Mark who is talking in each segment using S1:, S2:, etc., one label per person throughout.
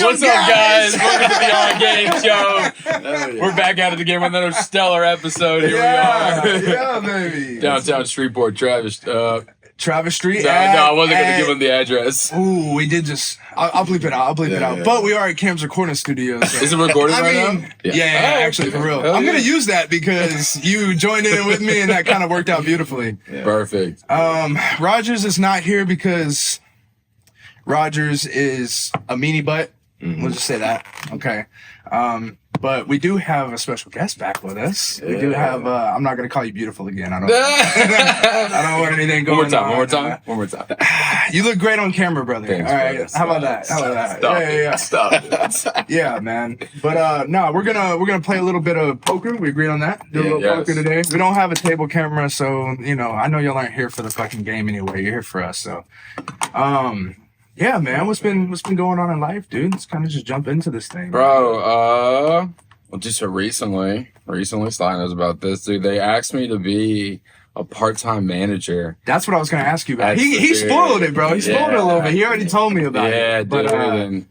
S1: What's up, guys? Welcome to the On Game Show. We're back at it again with another stellar episode. Here we are.
S2: Yeah, baby.
S1: Downtown Shreveport, Travis.
S2: Travis Street.
S1: No, I wasn't going to give him the address.
S2: Ooh, we did just. I'll bleep it out. I'll bleep it out. But we are at Cam's recording studio. So.
S1: Is it recording now?
S2: Yeah, actually, for real. I'm going to use that because you joined in with me and that kind of worked out beautifully.
S1: Yeah. Perfect.
S2: Rogers is not here because Rogers is a meanie butt. Mm-hmm. We'll just say that. Okay. But we do have a special guest back with us. We do have, I'm not going to call you beautiful again. I don't want anything going on.
S1: One more time.
S2: You look great on camera, brother.
S1: Thanks,
S2: all right.
S1: brother.
S2: How about that?
S1: Stop.
S2: Yeah, man. But no, we're gonna play a little bit of poker. We agreed on that. Do a little poker today. We don't have a table camera, so I know y'all aren't here for the fucking game anyway. You're here for us, so yeah, man. What's been going on in life, dude? Let's kind of just jump into this thing,
S1: bro. Well, just recently, Stein knows about this, dude. They asked me to be a part-time manager.
S2: That's what I was gonna ask you about. He spoiled it, bro. He spoiled it a little bit. He already told me about it.
S1: Yeah, dude. And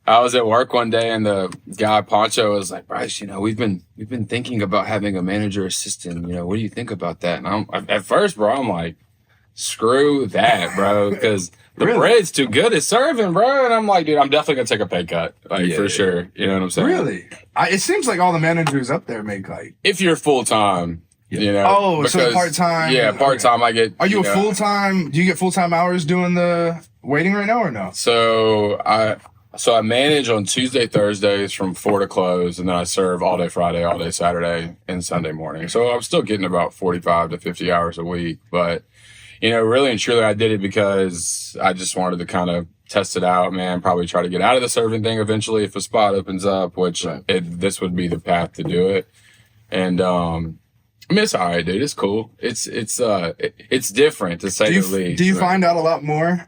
S1: I was at work one day, and the guy Poncho was like, "Bryce, we've been thinking about having a manager assistant. What do you think about that?" And at first, bro, I'm like, "Screw that, bro," because the bread's too good at serving, bro. And I'm like, dude, I'm definitely gonna take a pay cut, for sure. You know what I'm saying?
S2: Really? It seems like all the managers up there make
S1: if you're full time.
S2: So part-time.
S1: Yeah, part-time. Okay. I get.
S2: Are you a full-time? Do you get full-time hours doing the waiting right now or no?
S1: So I manage on Tuesday, Thursdays from 4 to close, and then I serve all day Friday, all day Saturday, and Sunday morning. So I'm still getting about 45 to 50 hours a week. But, really and truly, I did it because I just wanted to kind of test it out, man. Probably try to get out of the serving thing eventually if a spot opens up, which this would be the path to do it. And, it's all right, dude. It's cool. It's different to say the least.
S2: Do you find out a lot more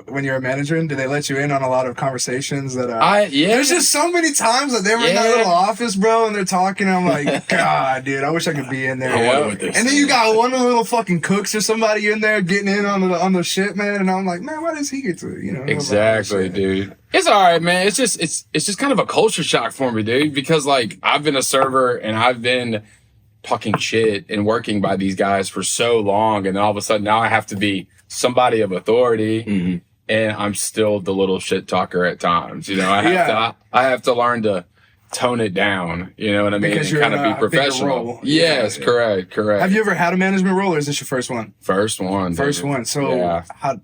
S2: when you're a manager? And do they let you in on a lot of conversations that there's just so many times that they're in that little office, bro, and they're talking. And I'm like, God, dude, I wish I could be in there. And then you got one of the little fucking cooks or somebody in there getting in on the shit, man. And I'm like, man, why does he get to
S1: Exactly, dude. It's all right, man. It's just kind of a culture shock for me, dude, because I've been a server and I've been talking shit and working by these guys for so long, and then all of a sudden now I have to be somebody of authority, and I'm still the little shit talker at times. I have to learn to tone it down. You know what I mean?
S2: Because you're
S1: kind of be professional. Yes, correct.
S2: Have you ever had a management role, or is this your first one?
S1: First one.
S2: So how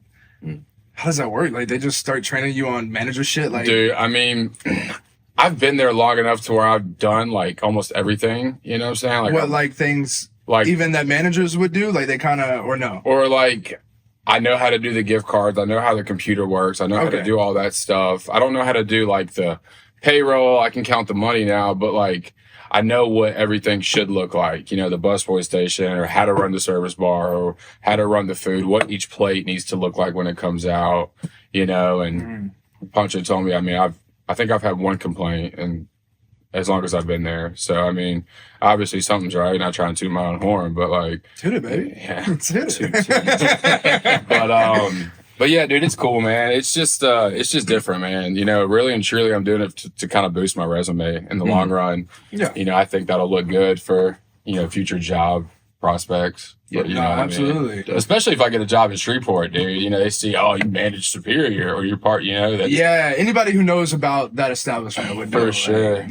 S2: does that work? They just start training you on manager shit?
S1: Dude, I mean, I've been there long enough to where I've done almost everything. You know what I'm saying?
S2: Things even that managers would do? They kind of, or no?
S1: Or I know how to do the gift cards. I know how the computer works. I know how to do all that stuff. I don't know how to do the payroll. I can count the money now, but I know what everything should look like. The busboy station, or how to run the service bar, or how to run the food, what each plate needs to look like when it comes out, and Pancho told me, I think I've had one complaint, and as long as I've been there. So, obviously something's right. Not trying to toot my own horn, but
S2: toot it, baby.
S1: Yeah.
S2: Toot it.
S1: But yeah, dude, it's cool, man. It's just different, man. Really and truly, I'm doing it to kind of boost my resume in the long run. Yeah. I think that'll look good for, future job prospects.
S2: Yeah, absolutely.
S1: Especially if I get a job in Shreveport, dude. They see, you manage Superior, or you're part,
S2: anybody who knows about that establishment would know.
S1: For sure.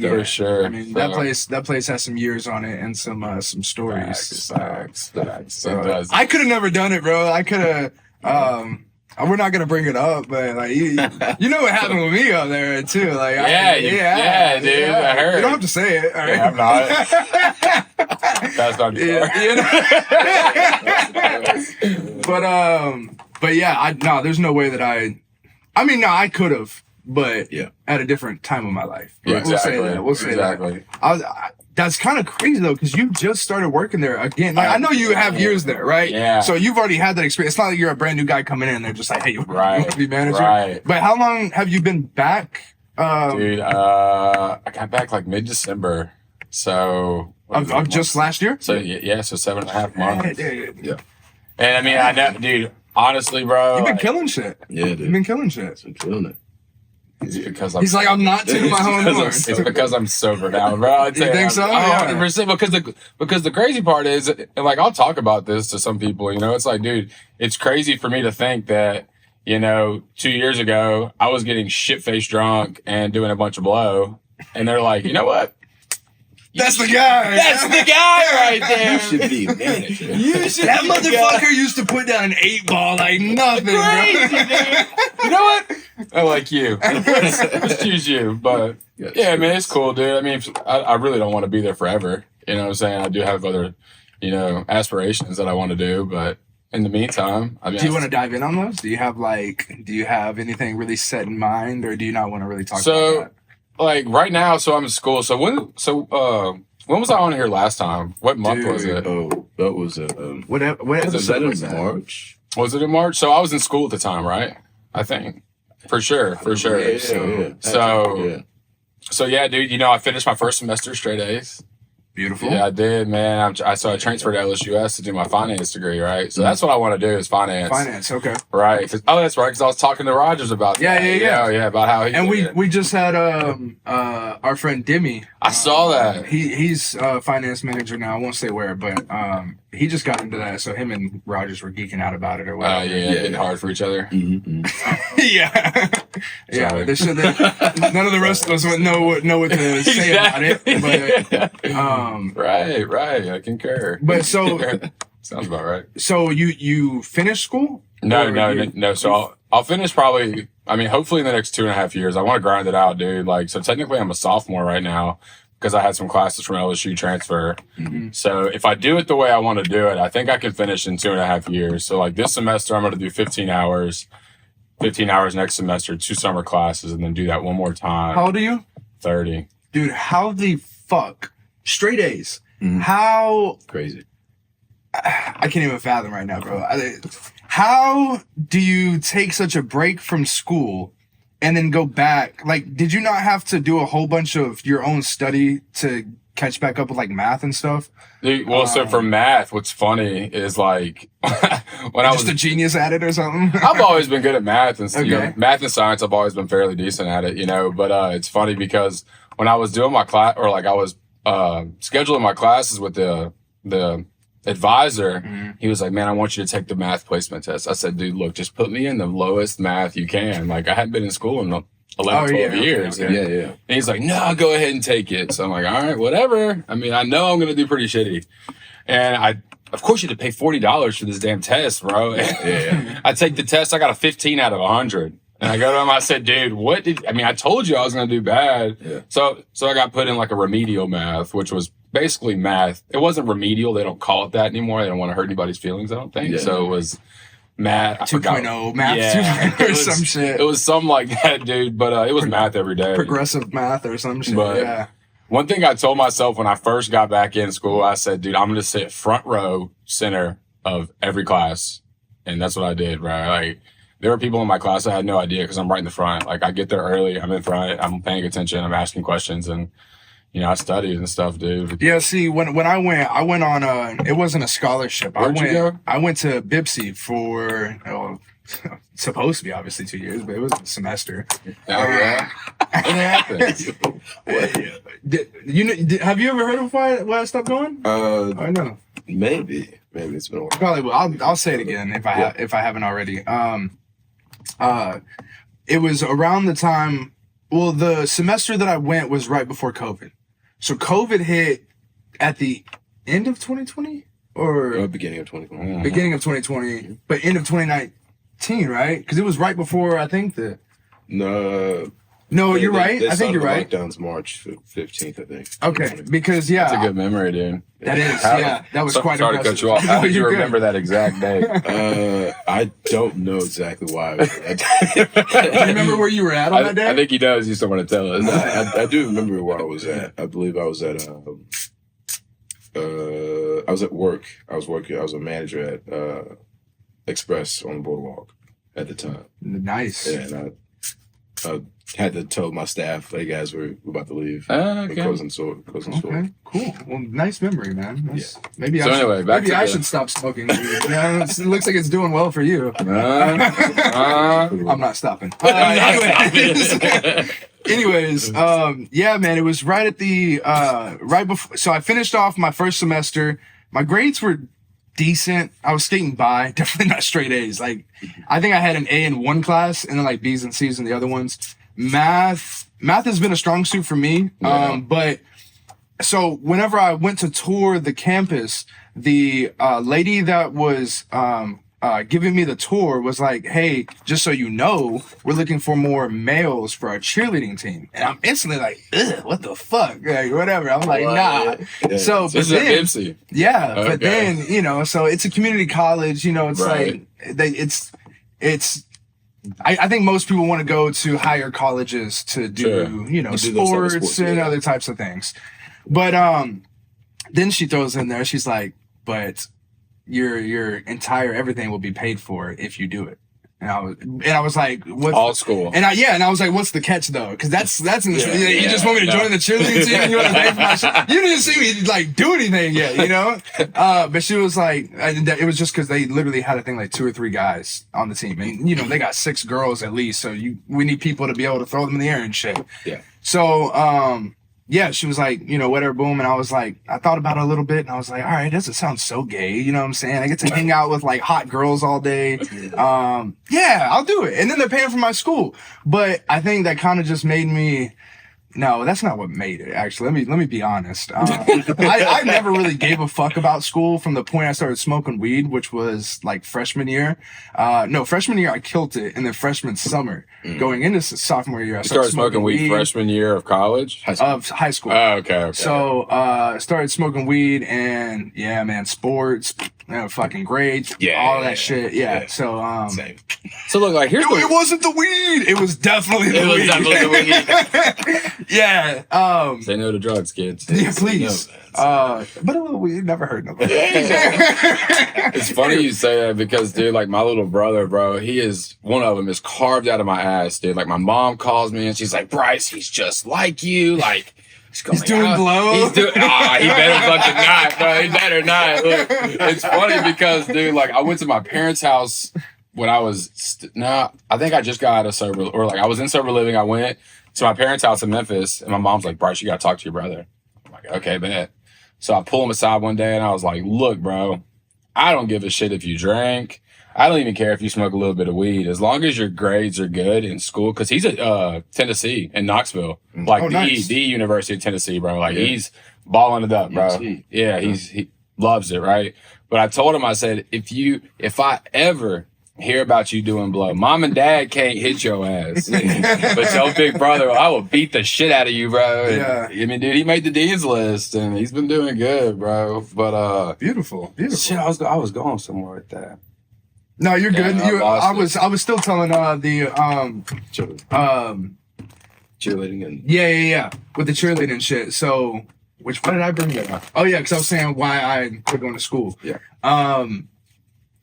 S2: That place has some years on it and some stories.
S1: Facts.
S2: So, I could have never done it, bro. I could have. We're not gonna bring it up, but you know what happened with me up there too.
S1: Dude. I heard.
S2: You don't have to say it. All right?
S1: Yeah, I'm not. That's not
S2: But yeah, there's no way that I could have, but at a different time of my life.
S1: Yeah, exactly.
S2: We'll say that. That's kind of crazy though, because you just started working there again. I know you have years there, right?
S1: Yeah.
S2: So you've already had that experience. It's not like you're a brand new guy coming in and they're just like, hey, you want to be manager?
S1: Right.
S2: But how long have you been back?
S1: Dude, I got back mid-December. So
S2: of just last year?
S1: So yeah, so 7.5 months.
S2: Yeah.
S1: And I know, dude, honestly, bro.
S2: You've been killing shit.
S3: Yeah, dude.
S2: You've been killing shit.
S3: Been killing it.
S2: He's like, I'm not tooting my own horn.
S1: It's because I'm sober now, bro.
S2: You think so?
S1: 100%. Because the crazy part is, and like, I'll talk about this to some people, you know, it's like, dude, it's crazy for me to think that, you know, 2 years ago, I was getting shit-faced drunk and doing a bunch of blow. And they're like, you know what?
S2: That's the guy.
S1: That's the guy right there.
S3: You should be a manager.
S2: That motherfucker used to put down an 8-ball like nothing,
S1: Crazy,
S2: bro.
S1: dude. You know what? I like you. Let's choose you. But yeah, man, it's cool, dude. I mean, I really don't want to be there forever. You know what I'm saying? I do have other, you know, aspirations that I want to do, but in the meantime, I mean,
S2: do you want to dive in on those? Do you have anything really set in mind, or do you not want to really talk about that?
S1: Like right now, so I'm in school. So when was I on here last time? What month was it?
S3: Oh, that was
S2: What episode was that?
S3: March?
S1: Was it in March? So I was in school at the time, right? I think. For sure.
S3: Yeah.
S1: So yeah, dude, you know, I finished my first semester straight A's.
S2: Beautiful.
S1: Yeah, I did, man. I transferred to LSUS to do my finance degree, right? So that's what I want to do is finance.
S2: Finance, okay.
S1: Right. That's right, because I was talking to Rogers about that. Yeah, about how he
S2: and we just had our friend Dimmy.
S1: I saw that.
S2: He's finance manager now. I won't say where, but he just got into that. So him and Rogers were geeking out about it or whatever.
S1: Getting hard for each other.
S3: Mm-hmm.
S2: Yeah. None of the rest of us would know what to say about it. But
S1: right. I concur.
S2: But so
S1: sounds about right.
S2: So you finished school?
S1: No. So I'll finish probably. I mean, hopefully in the next 2.5 years. I want to grind it out, dude. Like, so technically I'm a sophomore right now because I had some classes from LSU transfer.
S2: Mm-hmm.
S1: So if I do it the way I want to do it, I think I can finish in 2.5 years. So like this semester, I'm going to do 15 hours. 15 hours next semester, 2 summer classes, and then do that one more time.
S2: How old are you?
S1: 30.
S2: Dude, how the fuck? Straight A's.
S3: Mm-hmm.
S2: How
S3: crazy?
S2: I can't even fathom right now, bro. How do you take such a break from school and then go back? Like, did you not have to do a whole bunch of your own study to catch back up with like math and stuff?
S1: Dude, well, so for math, what's funny is like when I was
S2: just a genius at it or something.
S1: I've always been good at math and
S2: okay.
S1: You know, math and science. I've always been fairly decent at it, you know. But it's funny because when I was doing my class, or like I was scheduling my classes with the advisor,
S2: mm-hmm.
S1: he was like, "Man, I want you to take the math placement test." I said, "Dude, look, just put me in the lowest math you can." Like I hadn't been in school in 11, 12 years.
S2: Okay.
S3: Yeah.
S1: And he's like, "No, go ahead and take it." So I'm like, "All right, whatever." I mean, I know I'm going to do pretty shitty. And of course, you had to pay $40 for this damn test, bro.
S3: Yeah.
S1: I take the test. I got a 15 out of 100. And I go to him, I said, "Dude, I told you I was going to do bad."
S3: Yeah.
S1: So I got put in like a remedial math, which was basically math. It wasn't remedial. They don't call it that anymore. They don't want to hurt anybody's feelings, I don't think.
S3: Yeah.
S1: So it was math
S2: 2.0, math 2.0 or some shit.
S1: It was something like that, dude. But it was math every day.
S2: Progressive math or some shit.
S1: But
S2: yeah.
S1: One thing I told myself when I first got back in school, I said, "Dude, I'm going to sit front row center of every class." And that's what I did, right? Like, there were people in my class that had no idea because I'm right in the front. Like, I get there early. I'm in front. I'm paying attention. I'm asking questions. And, you know, I studied and stuff, dude.
S2: Yeah, see, when I went on it wasn't a scholarship.
S1: Where'd you go?
S2: I went to Bipsy for, supposed to be obviously 2 years, but it was a semester.
S1: Oh, yeah? It happens.
S2: Have you ever heard of why I stopped going? I know.
S3: Maybe it's been a while.
S2: Probably will. I'll say it again if I haven't already. It was around the time. Well, the semester that I went was right before COVID, so COVID hit at the end of 2020 or
S3: beginning of 2020.
S2: beginning of 2020, but end of 2019, right? Because it was right before I think the. No, you're right. I think you're right.
S3: Lockdown's March 15th, I think.
S2: Okay, because yeah,
S1: That's a good memory, dude.
S2: that is that was quite
S1: Sorry
S2: impressive.
S1: to cut you off. How did you
S2: You're good.
S1: remember that exact day?
S3: I don't know exactly why.
S2: Do you remember where you were at on that day?
S1: I think he does. You still want to tell us.
S3: I do remember where I was at. I believe I was at I was at work. I was working. I was a manager at Express on the boardwalk at the time.
S2: Nice.
S3: Yeah, and had to tell my staff, hey guys, we're about to leave.
S1: Okay.
S3: Closing store.
S2: Okay, cool. Well, nice memory, man.
S3: Yeah.
S2: Maybe I should stop smoking weed. It looks like it's doing well for you. I'm not stopping. Anyways, yeah, man, it was right at the right before. So I finished off my first semester. My grades were decent. I was skating by, definitely not straight A's. Like, I think I had an A in one class and then like B's and C's in the other ones. Math has been a strong suit for me.
S1: Yeah.
S2: But so whenever I went to tour the campus, the lady that was giving me the tour was like, hey, just so you know, we're looking for more males for our cheerleading team. And I'm instantly like, ugh, what the fuck? Like, whatever. I'm like, nah.
S3: Yeah.
S2: So,
S1: This is
S2: but
S1: a
S2: then,
S1: MC.
S2: yeah,
S1: Okay.
S2: but then, you know, so it's a community college, you know, it's
S1: Right.
S2: like, I think most people want to go to higher colleges to do,
S1: Sure.
S2: you know,
S3: To do those type of
S2: sports
S3: sports,
S2: and
S3: yeah.
S2: other types of things. But then she throws in there, she's like, but your entire everything will be paid for if you do it. And I was like, what?
S1: All school.
S2: And I was like, what's the catch though? Because that's in the
S1: Yeah,
S2: you just want me to join the cheerleading team and you want to pay for my shit? You didn't see me like do anything yet, you know? But she was like, it was just because they literally had I think like 2 or 3 guys on the team, and you know they got 6 girls at least, so we need people to be able to throw them in the air and shit.
S3: Yeah.
S2: So yeah, she was like, you know, whatever, boom. And I was like, I thought about it a little bit and I was like, all right, it doesn't sound so gay. You know what I'm saying? I get to hang out with like hot girls all day. Yeah, I'll do it. And then they're paying for my school. But I think that kind of just made me, no, that's not what made it, actually. Let me be honest. I never really gave a fuck about school from the point I started smoking weed, which was like freshman year. No, freshman year I killed it. And then freshman summer, going into sophomore year, I
S1: You started smoking weed freshman year of college?
S2: Of high school.
S1: Oh, okay.
S2: So, started smoking weed and yeah, man, sports, you know, fucking grades,
S3: Yeah,
S2: all
S3: yeah,
S2: that shit. Yeah.
S3: yeah.
S2: So,
S3: Same.
S1: So look, like, here's
S2: it wasn't the weed. It was definitely the
S1: It was
S2: weed.
S1: definitely the weed.
S2: Yeah.
S1: Say no to drugs, kids.
S2: Yeah, please.
S3: No,
S2: But a little weed never hurt nobody.
S1: It's funny you say that because, dude, like my little brother, bro, one of them is carved out of my ass, dude. Like my mom calls me and she's like, Bryce, he's just like you. Like,
S2: He's doing blow.
S1: He better fucking not, bro. He better not. Look, it's funny because, dude, like I went to my parents' house when I was, I think I just got out of sober, or like I was in sober living. I went to my parents' house in Memphis and my mom's like, Bryce, you got to talk to your brother. I'm like, okay, bet. So I pull him aside one day and I was like, look, bro, I don't give a shit if you drink. I don't even care if you smoke a little bit of weed. As long as your grades are good in school. Because he's at Tennessee in Knoxville. Like
S2: nice.
S1: the University of Tennessee, bro. Like
S3: Yeah.
S1: he's balling it up, bro.
S3: UT.
S1: Yeah, he loves it, right? But I told him, I said, if I ever hear about you doing blow, mom and dad can't hit your ass. But your big brother, I will beat the shit out of you, bro. And,
S2: Yeah.
S1: I mean, dude, he made the dean's list and he's been doing good, bro. But
S2: Beautiful.
S1: shit, I was going somewhere with that.
S2: No, you're good.
S1: Yeah, I
S2: I was still telling the
S3: Cheerleading and
S2: yeah with the cheerleading and shit. So why did I bring that up? Oh yeah, because I was saying why I quit going to school.
S3: Yeah.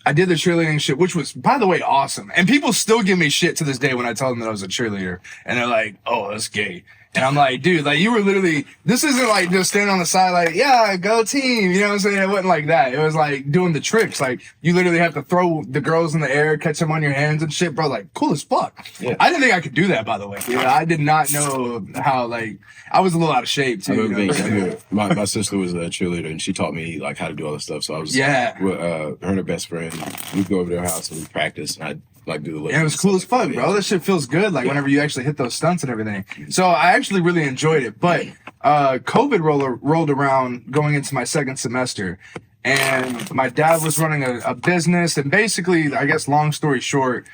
S2: I did the cheerleading shit, which was, by the way, awesome. And people still give me shit to this day when I tell them that I was a cheerleader. And they're like, oh, that's gay. And I'm like, dude, like, you were literally, this isn't like just standing on the side like, yeah, go team. You know what I'm saying? It wasn't like that. It was like doing the tricks. Like, you literally have to throw the girls in the air, catch them on your hands and shit, bro. Like, cool as fuck.
S3: Yeah.
S2: I didn't think I could do that, by the way. Yeah, I did not know how, like, I was a little out of shape, too.
S3: I remember
S2: you know
S3: being
S2: what I'm saying?
S3: younger. My sister was a cheerleader and she taught me like how to do all this stuff. So I was
S2: Yeah.
S3: with her and her best friend. We'd go over to their house and we'd practice and I'd like do the
S2: Yeah, it was cool as fuck, bro. That shit feels good, like whenever you actually hit those stunts and everything. So I actually really enjoyed it. But COVID rolled around going into my second semester, and my dad was running a business. And basically, I guess long story short,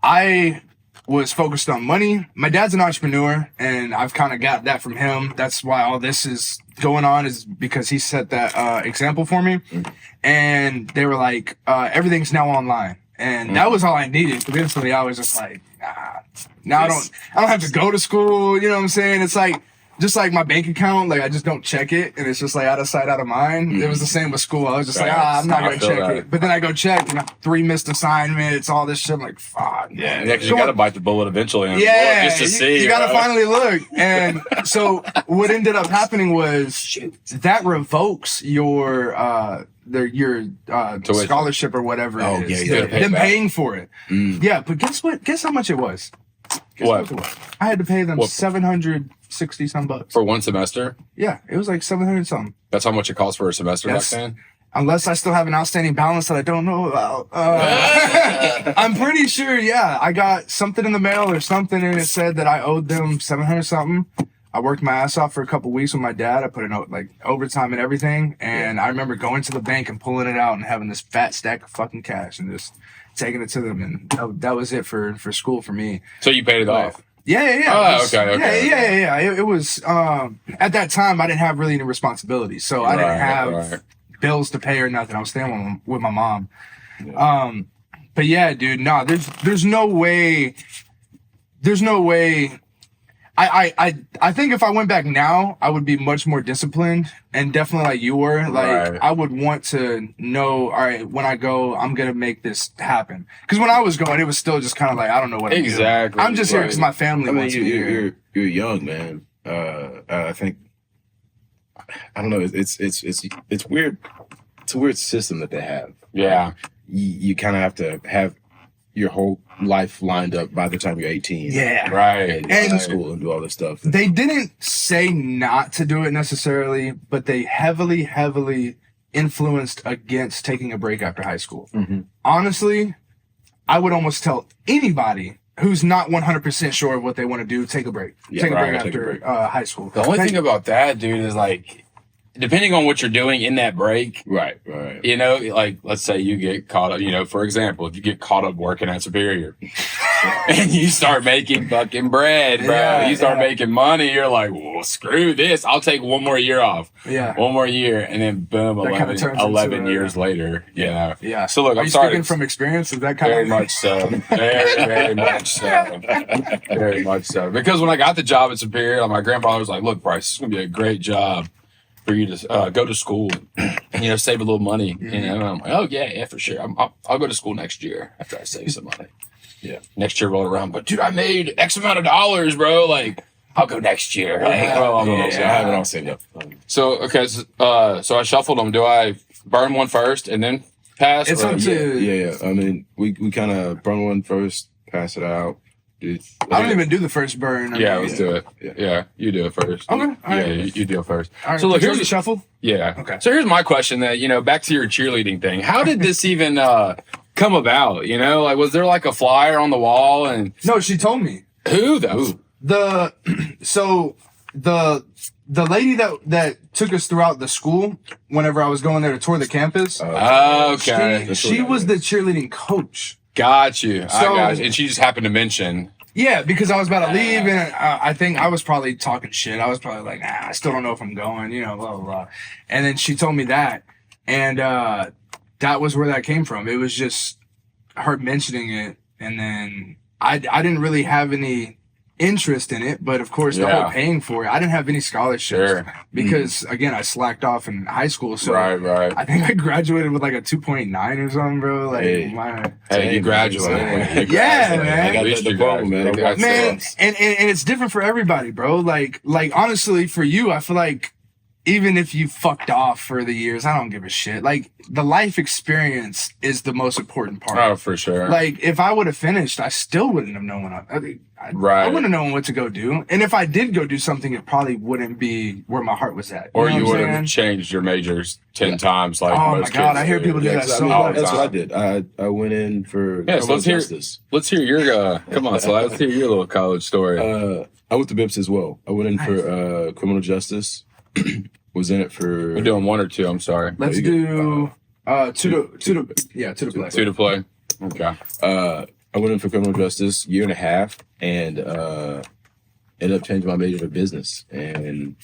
S2: I was focused on money. My dad's an entrepreneur, and I've kind of got that from him. That's why all this is going on, is because he set that example for me. And they were like, everything's now online. And that was all I needed. But eventually I was just like, nah. Now I don't have to go to school. You know what I'm saying? It's like, just like my bank account, like I just don't check it, and it's just like out of sight, out of mind. It was the same with school. I was just like, I'm not gonna check it. But then I go check, and 3 missed assignments, all this shit. I'm like, fuck.
S1: Yeah, because you gotta bite the bullet eventually. And
S2: yeah,
S1: look just to see.
S2: You gotta finally look. And so what ended up happening was that revokes your scholarship or whatever it is. Them paying for it. Yeah, but guess what? Guess how much it was?
S1: What?
S2: I had to pay them $760 some bucks
S1: for one semester.
S2: Yeah, it was like 700 something.
S1: That's how much it costs for a semester back then.
S2: Unless I still have an outstanding balance that I don't know about. I'm pretty sure. Yeah, I got something in the mail or something, and it said that I owed them 700 something. I worked my ass off for a couple weeks with my dad. I put in like overtime and everything, and I remember going to the bank and pulling it out and having this fat stack of fucking cash and just taking it to them, and that was it for school for me.
S1: So you paid it off?
S2: Yeah.
S1: Oh, okay.
S2: Yeah. It was at that time I didn't have really any responsibilities, so I didn't have bills to pay or nothing. I was staying with my mom. Yeah. But yeah, dude, no, there's no way. There's no way. I think if I went back now, I would be much more disciplined and definitely like you were. Like I would want to know, all right, when I go, I'm gonna make this happen. Because when I was going, it was still just kind of like I don't know what
S1: exactly.
S2: I'm just here because my family wants me
S3: here. You're young, man. I think I don't know. It's weird. It's a weird system that they have.
S1: Yeah,
S3: you kind of have to have your whole life lined up by the time you're 18.
S2: Yeah.
S1: Right.
S3: And school and do all this stuff.
S2: They didn't say not to do it necessarily, but they heavily influenced against taking a break after high school. Mm-hmm. Honestly, I would almost tell anybody who's not 100% sure of what they want to do, take a break. Take a break after high school.
S1: The only thing about that, dude, is like, depending on what you're doing in that break,
S3: right.
S1: You know, like let's say you get caught up. You know, for example, if you get caught up working at Superior, and you start making fucking bread, bro, you start making money. You're like, well, screw this. I'll take one more year off.
S2: Yeah,
S1: one more year, and then boom, 11 years later.
S2: Yeah.
S1: So look, I'm
S2: speaking from experience. Is that kind
S1: very much so, very much so, very much so. Because when I got the job at Superior, my grandfather was like, "Look, Bryce, it's gonna be a great job for you to go to school, and, save a little money." Mm-hmm. And I'm like, "Oh yeah, for sure. I'll go to school next year after I save some money." Yeah, next year rolled around, but dude, I made X amount of dollars, bro. Like, I'll go next year. Like,
S3: I have it all saved up.
S1: So okay, so I shuffled them. Do I burn one first and then pass?
S2: It's up to
S3: yeah. I mean, we kind of burn one first, pass it out.
S2: I don't even do the first burn.
S1: Let's do it. Yeah, you do it first.
S2: Okay.
S1: Yeah, you do it first.
S2: All right. So look, here's the shuffle.
S1: Yeah.
S2: Okay.
S1: So here's my question that, back to your cheerleading thing. How did this even come about? Like, was there like a flyer on the wall? And
S2: no, she told me.
S1: Who though?
S2: The lady that took us throughout the school whenever I was going there to tour the campus.
S1: Okay.
S2: She was the cheerleading coach.
S1: Got you. I got you. And she just happened to mention.
S2: Yeah, because I was about to leave, and I think I was probably talking shit. I was probably like, nah, I still don't know if I'm going, blah, blah, blah. And then she told me that, and that was where that came from. It was just her mentioning it, and then I didn't really have any interest in it, but of course the whole paying for it, I didn't have any scholarships because again I slacked off in high school, so
S1: right.
S2: I think I graduated with like a 2.9 or something, bro. Like
S1: you graduated.
S2: Yeah, man.
S3: I got the diploma, man.
S2: And it's different for everybody, bro. Like honestly, for you, I feel like even if you fucked off for the years, I don't give a shit. Like, the life experience is the most important part.
S1: Oh, for sure.
S2: Like, if I would have finished, I still wouldn't have known I wouldn't have known what to go do. And if I did go do something, it probably wouldn't be where my heart was at.
S1: Or you would have changed your majors 10 times. Like,
S2: oh my God, I hear people do that so much.
S3: That's what I did. I went in for
S1: so let's hear your come on, so let's hear your little college story.
S3: I went to BIPS as well. I went in for criminal justice. Was in it for.
S1: We're doing one or two. I'm sorry.
S2: Let's do two to play.
S1: Two to play. Okay.
S3: I went in for criminal justice, year and a half, and ended up changing my major to business. And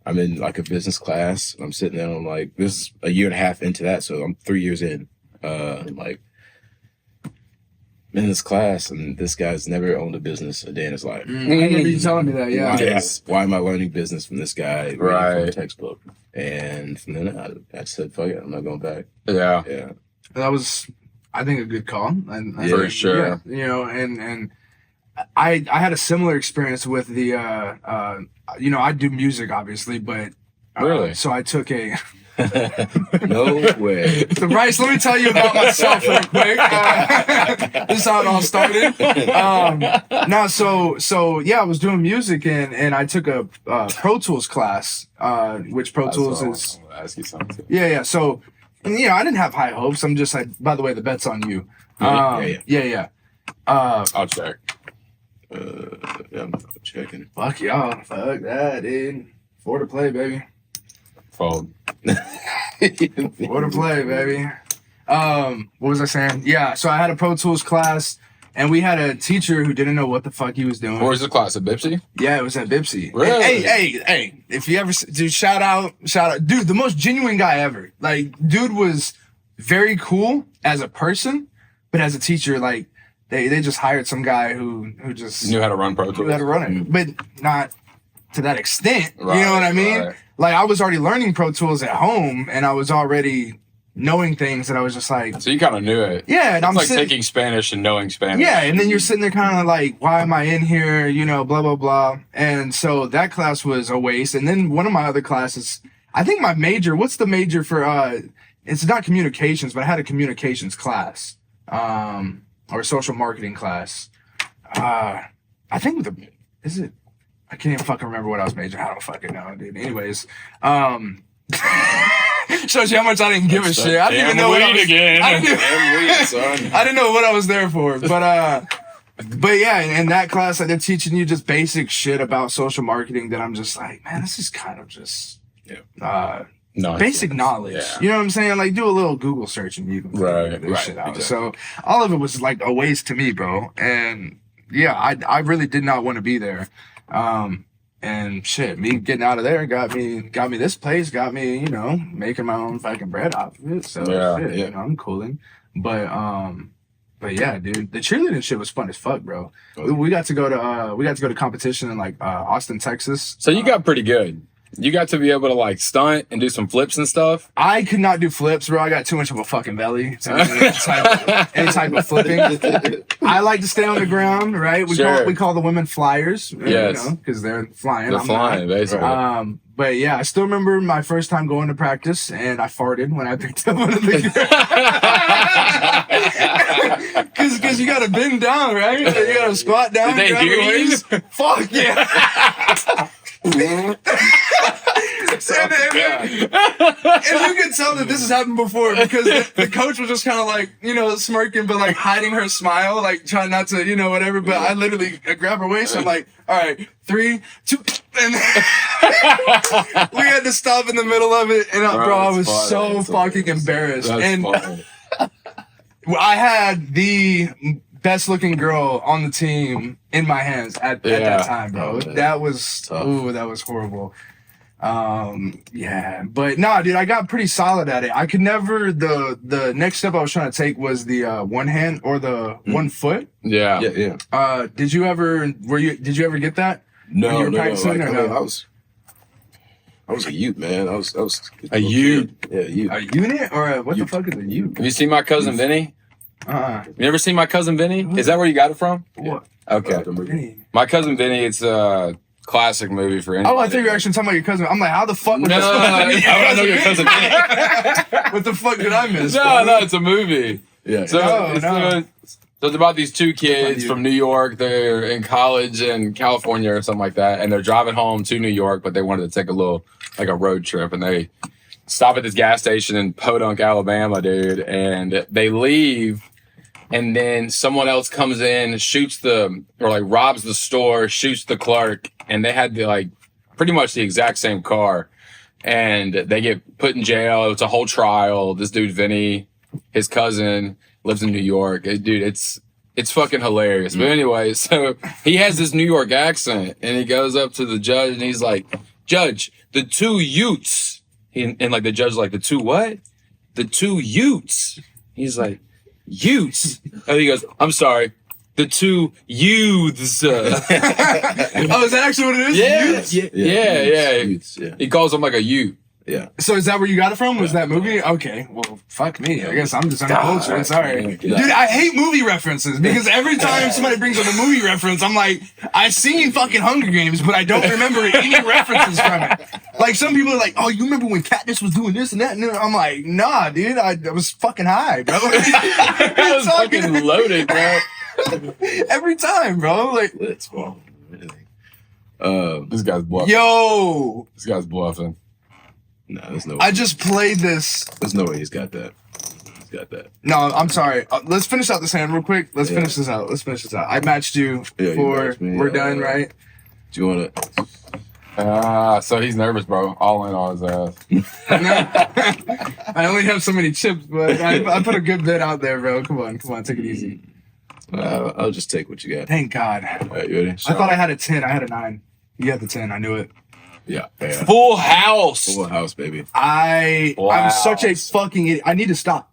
S3: I'm in like a business class. I'm sitting there and I'm like, this is a year and a half into that, so I'm 3 years in. I'm like, in this class, and this guy's never owned a business a day in his life.
S2: I remember you telling me that, yeah.
S3: Why am I learning business from this guy?
S1: Right.
S3: From a textbook. And from then I said, fuck it, I'm not going back.
S1: Yeah.
S3: Yeah.
S2: That was, I think, a good call. And
S1: For sure.
S2: Yeah, you know, and I had a similar experience with the, you know, I do music, obviously, but.
S1: Really?
S2: So I took a.
S3: No way.
S2: So Bryce, let me tell you about myself real quick. This is how it all started. So yeah, I was doing music and I took a Pro Tools class, which Pro Tools is.
S1: I'll ask you something.
S2: Yeah. So, and, you know, I didn't have high hopes. I'm just like, by the way, the bet's on you. Yeah.
S1: I'll check.
S3: Yeah, I'm checking.
S2: Fuck y'all. Fuck that, dude. For to play, baby.
S1: Fold.
S2: For to play, baby. What was I saying? Yeah, so I had a Pro Tools class, and we had a teacher who didn't know what the fuck he was doing.
S1: Where was the class? At Bipsy?
S2: Yeah, it was at Bipsy.
S1: Really?
S2: Hey, if you ever, dude, shout out. Dude, the most genuine guy ever. Like, dude was very cool as a person, but as a teacher, like, they just hired some guy who just
S1: Knew how to run Pro Tools.
S2: knew how to run it, but not to that extent.
S1: Right,
S2: you know what I mean?
S1: right.
S2: Like, I was already learning Pro Tools at home, and I was already knowing things that I was just like,
S1: So you kind of knew it.
S2: yeah. And
S1: It's
S2: I'm
S1: like
S2: sitting,
S1: taking Spanish and knowing Spanish.
S2: yeah, and then you're sitting there kind of like, why am I in here? You know, blah, blah, blah. And so that class was a waste. And then one of my other classes, I think my major, what's the major for, it's not communications, but I had a communications class, or social marketing class. I think is it? I can't even fucking remember what I was majoring. I don't fucking know, dude. Anyways, shows you how much I didn't give a shit. I didn't even know what I was,
S1: again.
S2: I didn't,
S3: Son.
S2: I didn't know what I was there for. But yeah, in that class, like, they're teaching you just basic shit about social marketing that I'm just like, man, this is kind of just basic knowledge.
S1: Yeah.
S2: You know what I'm saying? Like, do a little Google search and you can figure this shit out.
S1: Exactly.
S2: So all of it was like a waste to me, bro. And yeah, I really did not want to be there. And shit, me getting out of there got me this place, got me, you know, making my own fucking bread off of it. So shit, you know, I'm cooling. But yeah, dude, the cheerleading shit was fun as fuck, bro. We got to go to competition in like Austin, Texas.
S1: So you got pretty good. You got to be able to like stunt and do some flips and stuff.
S2: I could not do flips, bro. I got too much of a fucking belly to do any type of flipping. I like to stay on the ground, right? We call the women flyers,
S1: yes,
S2: you know, because they're flying.
S1: They're flying, basically.
S2: But yeah, I still remember my first time going to practice, and I farted when I picked up one of the because you got to bend down, right? You got to squat down.
S1: Did they hear you?
S2: Fuck yeah. And you can tell that this has happened before because the coach was just kind of like, you know, smirking, but like hiding her smile, like trying not to, you know, whatever. But I literally grabbed her waist. I'm like, all right, 3, 2, and we had to stop in the middle of it. And bro, I was so fucking embarrassed. And I had the best looking girl on the team in my hands at that time, bro. That was tough. Ooh, that was horrible. Yeah, but nah, dude, I got pretty solid at it. I could never. The next step I was trying to take was the one hand or the 1 foot.
S1: Yeah.
S2: Did you ever get that?
S3: No,
S2: when you were practicing,
S3: like,
S2: or no?
S3: I was a youth, man. I was
S1: A youth?
S3: Yeah, a youth.
S2: A unit or what the fuck is a youth?
S1: Have you seen my cousin Vinny? You never seen my cousin Vinny? Is that where you got it from?
S2: What?
S1: Okay.
S2: Vinny.
S1: My cousin Vinny, it's a classic movie for anybody.
S2: Oh, I thought you were actually talking about your cousin. I'm like, how the fuck?
S1: No, I know your cousin Vinny.
S2: What the fuck did I miss?
S1: No, it's a movie.
S3: Yeah.
S1: So it's about these two kids from New York. They're in college in California or something like that, and they're driving home to New York, but they wanted to take a little, like a road trip, and they stop at this gas station in Podunk, Alabama, dude, and they leave, and then someone else comes in, robs the store, shoots the clerk, and they had pretty much the exact same car, and they get put in jail. It's a whole trial. This dude, Vinny, his cousin, lives in New York. Dude, it's fucking hilarious. But anyway, so he has this New York accent, and he goes up to the judge, and he's like, "Judge, the two Utes." And like the judge's like, "The two what?" "The two Utes." He's like,
S3: youths. And he goes, I'm sorry, the two youths.
S2: Oh, is that actually what it is?
S1: Yeah.
S3: Youths, yeah.
S1: He calls him like a youth.
S3: Yeah.
S2: So is that where you got it from? Was that movie? Okay. Well, fuck me. I guess I'm just uncultured. Sorry. Dude, I hate movie references because every time somebody brings up a movie reference, I'm like, I've seen fucking Hunger Games, but I don't remember any references from it. Like, some people are like, oh, you remember when Katniss was doing this and that? And I'm like, nah, dude. I was fucking high, bro.
S1: I was fucking loaded, bro.
S2: Every time, bro. Like,
S3: That's wrong.
S1: This guy's bluffing.
S2: yo.
S1: This guy's bluffing.
S3: No, there's no way.
S2: I just played this.
S3: There's no way he's got that. He's got that.
S2: No, I'm sorry. Let's finish out this hand real quick. Let's finish this out. I matched you
S3: Yeah, you
S2: for.
S3: matched me.
S2: We're done, right?
S3: Do you want to?
S1: So he's nervous, bro. All in on his ass.
S2: I only have so many chips, but I put a good bit out there, bro. Come on, take it easy.
S3: I'll just take what you got.
S2: Thank God.
S3: All right, you ready?
S2: I thought I had a 10. I had a 9. You had the 10. I knew it.
S3: Yeah.
S1: Full house.
S3: Full house, baby.
S2: I'm such a fucking idiot. I need to stop.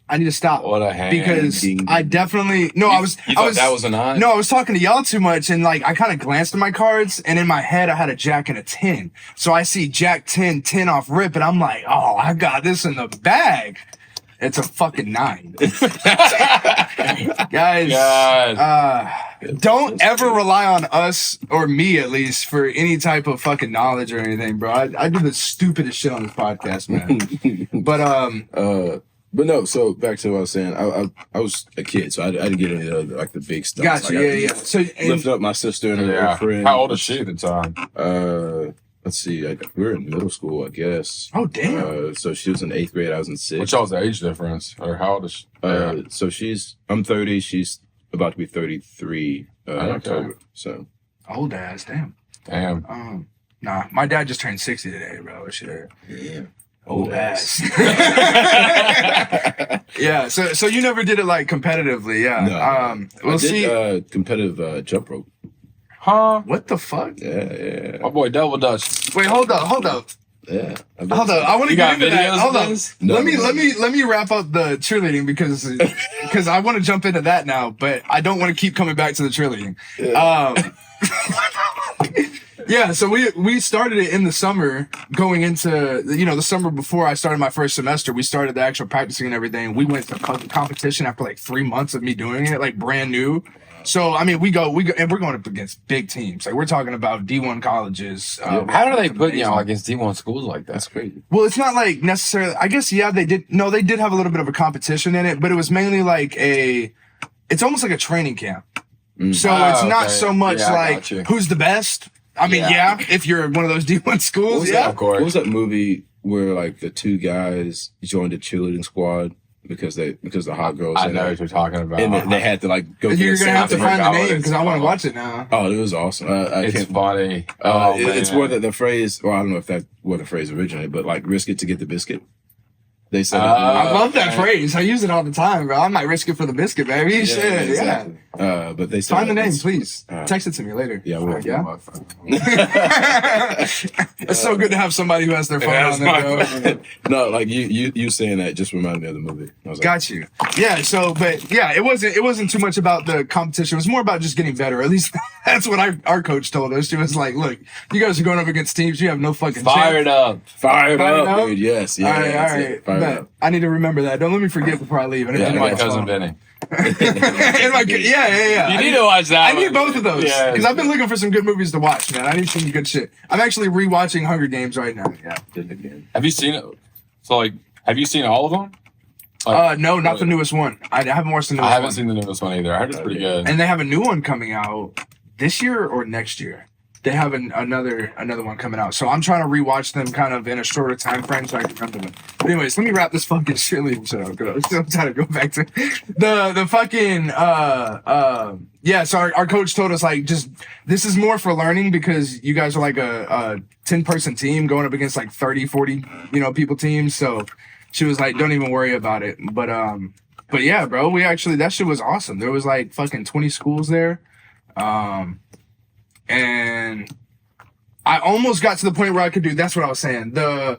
S1: What a hand.
S2: Because I definitely
S1: You thought that was a 9?
S2: No, I was talking to y'all too much, and like I kind of glanced at my cards, and in my head I had a jack and a 10. So I see jack 10, 10 off rip, and I'm like, oh, I got this in the bag. It's a fucking 9. Guys, don't ever rely on us, or me at least, for any type of fucking knowledge or anything, bro. I do the stupidest shit on this podcast, man.
S3: But no, so back to what I was saying. I was a kid, so I didn't get any of like the big stuff.
S2: Gotcha,
S3: like,
S2: So
S3: lifting up my sister and her friend.
S1: How old is she at the time?
S3: Let's see, we were in middle school, I guess.
S2: Oh, damn.
S3: So she was in 8th grade, I was in 6th.
S1: What's y'all's age difference? Or how old is she?
S3: So I'm 30, she's about to be 33 October. So
S2: Old ass, damn.
S1: Damn.
S2: Nah, my dad just turned 60 today, bro. Shit.
S3: yeah.
S2: Old ass. Yeah, so you never did it like competitively, yeah.
S3: No.
S2: We'll
S3: I did,
S2: see.
S3: Competitive jump rope.
S1: Huh?
S2: What the fuck?
S3: Yeah.
S1: My boy Double Dutch.
S2: Wait, hold up.
S3: Yeah.
S2: Hold up. I want to
S1: You
S2: get
S1: got
S2: into that.
S1: videos
S2: Hold
S1: of
S2: up.
S1: this?
S3: No,
S2: let me wrap up the cheerleading because I want to jump into that now, but I don't want to keep coming back to the cheerleading. Yeah, so we started it in the summer, going into the summer before I started my first semester. We started the actual practicing and everything. We went to competition after like 3 months of me doing it, like brand new. So I mean, we go, and we're going up against big teams. Like we're talking about D1 colleges.
S1: How do they put against D1 schools like that?
S3: That's crazy.
S2: Well, it's not like necessarily. I guess they did. No, they did have a little bit of a competition in it, but it was mainly like it's almost like a training camp. So it's not so much like who's the best. I mean, if you're one of those D1 schools,
S1: of course.
S3: What was that movie where like the two guys joined the cheerleading squad because the hot girls?
S1: I know what you're talking about.
S3: And they had to like go.
S2: You're gonna have to find the name because I want to
S1: called.
S2: watch it now.
S3: Oh, it was awesome.
S1: It's funny. Oh, man.
S3: It's where the phrase. Well, I don't know if that where the phrase originated, but like risk it to get the biscuit. They said.
S2: I love that phrase. I use it all the time, bro. I might risk it for the biscuit, baby. Shit,
S3: exactly. But they said
S2: find the name, please. Text it to me later.
S3: Yeah,
S2: It's so good to have somebody who has their phone on there, bro.
S3: No, like you saying that just reminded me of the movie. I was like,
S2: Got you. Yeah. So, but yeah, it wasn't too much about the competition. It was more about just getting better. At least that's what our coach told us. She was like, "Look, you guys are going up against teams. You have no fucking
S1: Fired
S2: chance."
S3: Fired up, dude. Yes. Yeah.
S2: All right.
S3: Fired up.
S2: I need to remember that. Don't let me forget before I leave.
S1: Yeah, my cousin Benny.
S2: Yeah.
S1: You need to watch that.
S2: I need both of those
S1: Yeah.
S2: because I've been looking for some good movies to watch, man. I need some good shit. I'm actually rewatching Hunger Games right now. Yeah.
S3: Did it again.
S1: Have you seen it? So have you seen all of them?
S2: No, not the newest one. I haven't watched the newest one.
S1: I haven't seen the newest one either. I heard it's pretty good.
S2: And they have a new one coming out this year or next year. They have another one coming out. So I'm trying to rewatch them kind of in a shorter time frame so I can remember them. But anyways, let me wrap this fucking cheerleading shit up. I'm trying to go back to the fucking so our coach told us like just this is more for learning because you guys are like a 10-person team going up against like 30, 40, people teams. So she was like, don't even worry about it. But yeah, bro, that shit was awesome. There was like fucking 20 schools there. And I almost got to the point where I could do. That's what I was saying. There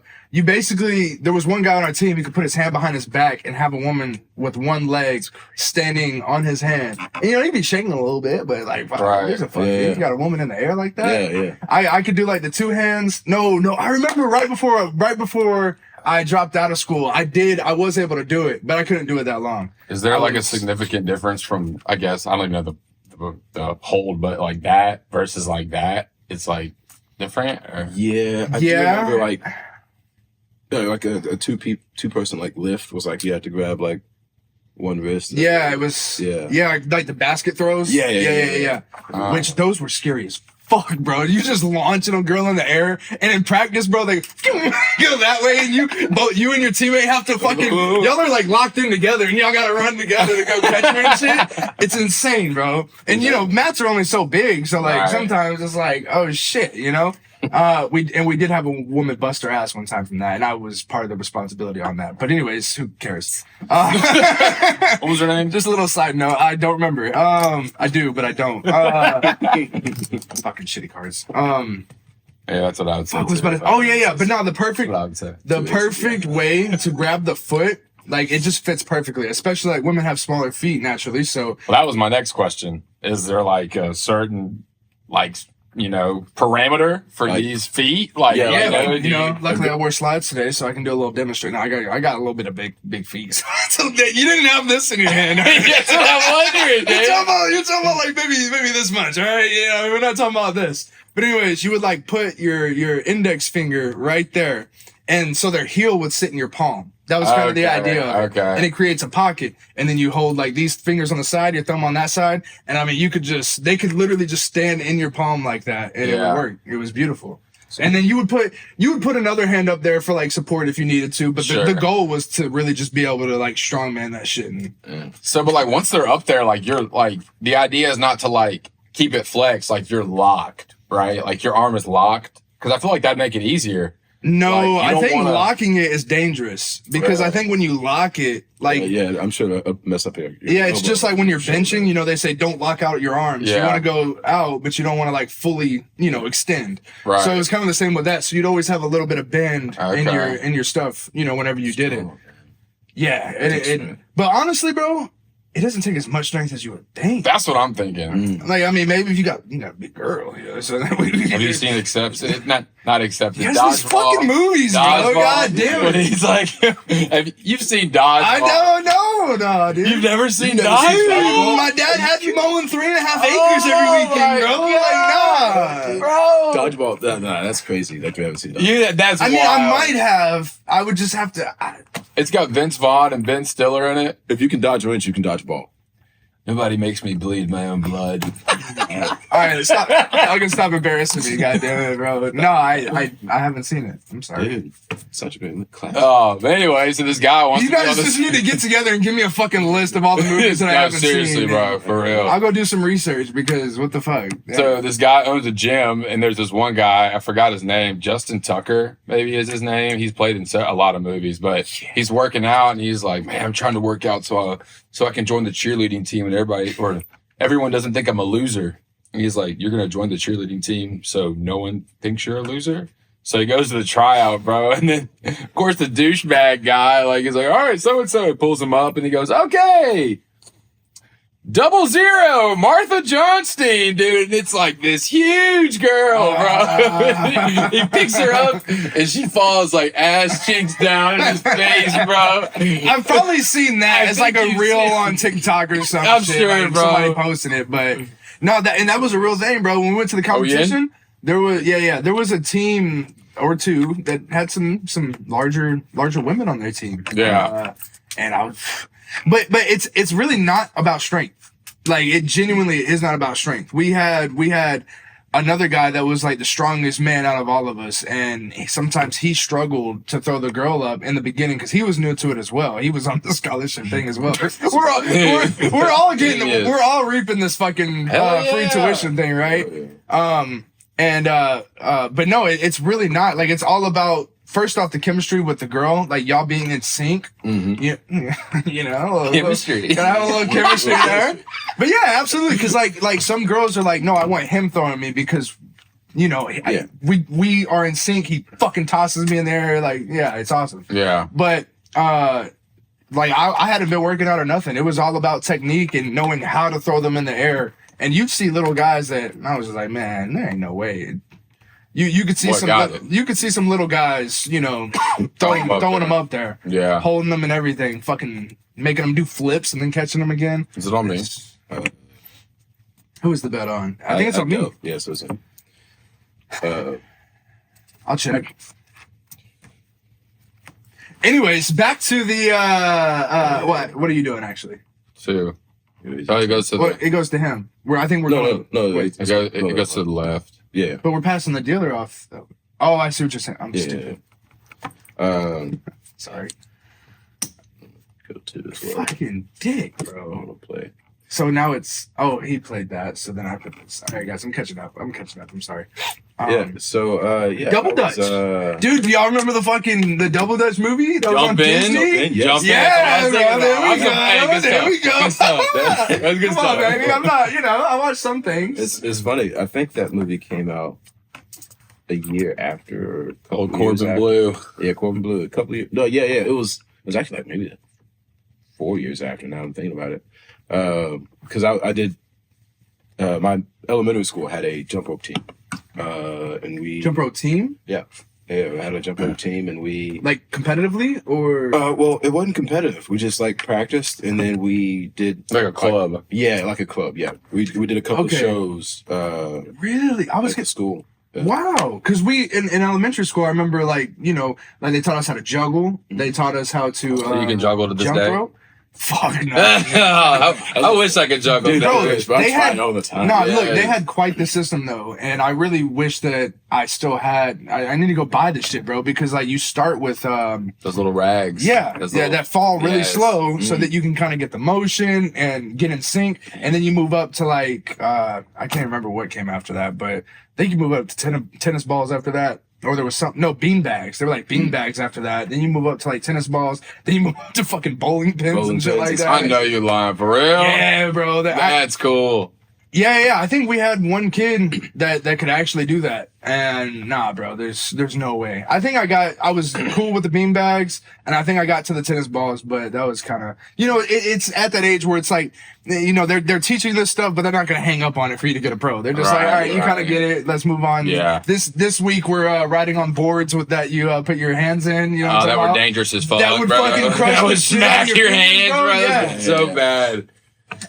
S2: was one guy on our team who could put his hand behind his back and have a woman with one leg standing on his hand. And, he'd be shaking a little bit, but like, wow, there's a fucking, you got a woman in the air like that.
S3: Yeah, yeah.
S2: I could do like the two hands. No, I remember right before I dropped out of school, I was able to do it, but I couldn't do it that long.
S1: Is there a significant difference from, I guess, I don't even know the hold, but like that versus like that? It's like different? Or?
S3: Yeah. I do remember like a two person like lift was like you had to grab like one wrist.
S2: Yeah, it was. Yeah, like the basket throws. Yeah. Which those were scary as fuck, bro. You just launching a girl in the air, and in practice, bro, they go that way, and you and your teammate have to fucking y'all are like locked in together, and y'all gotta run together to go catch her and shit. It's insane, bro. And mats are only so big, so like sometimes it's like, oh shit, we did have a woman bust her ass one time from that, and I was part of the responsibility on that. But anyways, who cares?
S1: What was her name?
S2: Just a little side note. I don't remember. I do, but I don't. Fucking shitty cards.
S1: Yeah, that's what I would say.
S2: But no, the perfect way to grab the foot, like it just fits perfectly. Especially like women have smaller feet naturally. So
S1: that was my next question. Is there like a certain parameter for these feet? Like,
S2: luckily I wore slides today, so I can do a little demonstration. I got a little bit of big feet. So you didn't have this in your hand.
S1: That's what I'm wondering, dude.
S2: You're talking about like maybe this much, all right? Yeah, we're not talking about this. But anyways, you would like put your index finger right there, and so their heel would sit in your palm. That was kind of the idea of it. Okay. And it creates a pocket. And then you hold like these fingers on the side, your thumb on that side. And I mean, they could literally just stand in your palm like that. And it would work. It was beautiful. And then you would put another hand up there for like support if you needed to. But the goal was to really just be able to like strongman that shit.
S1: So, but like once they're up there, like you're like, the idea is not to like keep it flexed. Like you're locked, right? Like your arm is locked. Cause I feel like that'd make it easier.
S2: No, I think locking it is dangerous because I think when you lock it, like
S3: I'm sure it'll mess up your
S2: it's just like when you're benching, they say don't lock out your arms. You want to go out, but you don't want to like fully, extend. Right. So it's kind of the same with that. So you'd always have a little bit of bend in your stuff, whenever you did it. Yeah, but honestly, bro, it doesn't take as much strength as you would think.
S1: That's what I'm thinking.
S2: Like, I mean, maybe if you got a big girl, so
S1: have you seen Accepted? Not Accepted.
S2: There's these fucking movies, bro. God damn it.
S1: He's like, you've seen Dodgeball.
S2: I don't know, no, dude.
S1: You've never seen Dodgeball?
S2: My dad had me mowing 3.5 acres every weekend, bro. Like, nah.
S3: Bro. Dodgeball, nah, that's crazy that you haven't seen Dodgeball.
S1: Yeah, that's wild.
S2: I might have. I would just have to.
S1: It's got Vince Vaughn and Ben Stiller in it.
S3: If you can dodge winch, you can dodge ball.
S1: Nobody makes me bleed my own blood.
S2: All right, stop. I'm gonna stop embarrassing me, goddamn it, bro. No, I haven't seen it. I'm sorry.
S3: Dude, such a great class.
S1: Oh, but anyway, so this guy wants.
S2: You guys just need to get together and give me a fucking list of all the movies that I haven't
S1: seriously,
S2: seen.
S1: Bro, for real.
S2: I'll go do some research because what the fuck. Yeah.
S1: So this guy owns a gym, and there's this one guy. I forgot his name. Justin Tucker, maybe is his name. He's played in a lot of movies, but he's working out, and he's like, "Man, I'm trying to work out so I can join the cheerleading team, and everyone doesn't think I'm a loser." And he's like, "You're gonna join the cheerleading team, so no one thinks you're a loser." So he goes to the tryout, bro, and then of course the douchebag guy, like, he's like, "All right, so and so," he pulls him up, and he goes, "Okay, 00, Martha Johnstein, dude." And it's like this huge girl, bro. He picks her up, and she falls like ass cheeks down in his face, bro.
S2: I've probably seen that. It's like a reel on TikTok or something.
S1: I'm sure, like, bro.
S2: Somebody posting it, but no, that was a real thing, bro. When we went to the competition, there was a team or two that had some larger women on their team.
S1: Yeah,
S2: but it's really not about strength. Like, it genuinely is not about strength. We had another guy that was like the strongest man out of all of us, and sometimes he struggled to throw the girl up in the beginning because he was new to it as well. He was on the scholarship thing as well. We're all reaping this fucking free tuition thing, right? But no, it's really not. Like, it's all about, first off, the chemistry with the girl, like y'all being in sync.
S1: Chemistry.
S2: Gotta have a little chemistry there. But yeah, absolutely. Because like some girls are like, no, I want him throwing me because we are in sync. He fucking tosses me in there. Like, yeah, it's awesome.
S1: Yeah.
S2: But, like, I hadn't been working out or nothing. It was all about technique and knowing how to throw them in the air. And you'd see little guys that I was just like, man, there ain't no way. You could see some little guys, throwing them up there.
S1: Yeah.
S2: Holding them and everything. Fucking making them do flips and then catching them again.
S1: Is it on me?
S2: Who is the bet on? I think it's on me.
S3: Yeah, so it's him.
S2: I'll check. Anyways, back to the what are you doing actually?
S1: Two. Oh, it goes to
S2: it goes to him. Where I think we're going.
S1: No, it goes to the left.
S3: Yeah.
S2: But we're passing the dealer off though. Oh, I see what you're saying. I'm stupid. Sorry.
S3: Go to this one.
S2: Fucking dick, bro.
S3: I want to play.
S2: So now it's he played that, so then I put this. All right, guys, I'm catching up. I'm sorry.
S3: Double
S2: Dutch. Dude, do y'all remember the Double Dutch movie? That was on Disney?
S3: Jump in.
S2: Yeah, bro. There we go.
S1: Good stuff. That's good
S2: Come
S1: stuff.
S2: on, baby. I'm not, I watch some things.
S3: It's funny. I think that movie came out a year after.
S1: Corbin Blue.
S3: Yeah, Corbin Blue. A couple years. No, yeah. It was actually like maybe 4 years after. Now I'm thinking about it. Because I did my elementary school had a jump rope team, and we
S2: Jump rope team?
S3: Yeah, we had a jump rope team, and we
S2: Like competitively or
S3: well, it wasn't competitive. We just like practiced, and then we did
S1: Like a club.
S3: like a club. Yeah, we did a couple of shows.
S2: really? I was
S3: at school. Yeah.
S2: Wow, because we in elementary school, I remember like they taught us how to juggle. They taught us how to.
S1: So you can juggle to this
S2: jump
S1: day.
S2: Rope. Fuck no.
S1: I wish I could juggle.
S3: Dude,
S2: Bro,
S3: they had all the time.
S2: No, look, they had quite the system though, and I really wish that I still had. I need to go buy this shit, bro, because like you start with
S1: those little rags.
S2: That fall really slow, so that you can kind of get the motion and get in sync, and then you move up to like I can't remember what came after that, but I think you move up to tennis balls after that. Or there was bean bags. They were like bean bags after that. Then you move up to like tennis balls. Then you move up to fucking bowling pins and shit like that.
S1: I know you're lying for real.
S2: Yeah, bro.
S1: That's cool.
S2: Yeah. I think we had one kid that could actually do that. And nah, bro, there's no way. I think I was cool with the bean bags, and I think I got to the tennis balls, but that was kind of, it's at that age where it's like, they're teaching this stuff, but they're not going to hang up on it for you to get a pro. They're just like, all right, you kind of get it. Let's move on.
S1: Yeah.
S2: This week we're riding on boards with that you put your hands in. You know what I'm
S1: that
S2: talking
S1: were
S2: about?
S1: dangerous as fuck,
S2: That would
S1: bro.
S2: fucking crush
S1: That
S2: the
S1: would
S2: shit out
S1: smack
S2: of
S1: your
S2: fingers,
S1: hands,
S2: bro.
S1: bro.
S2: Yeah.
S1: That's so bad.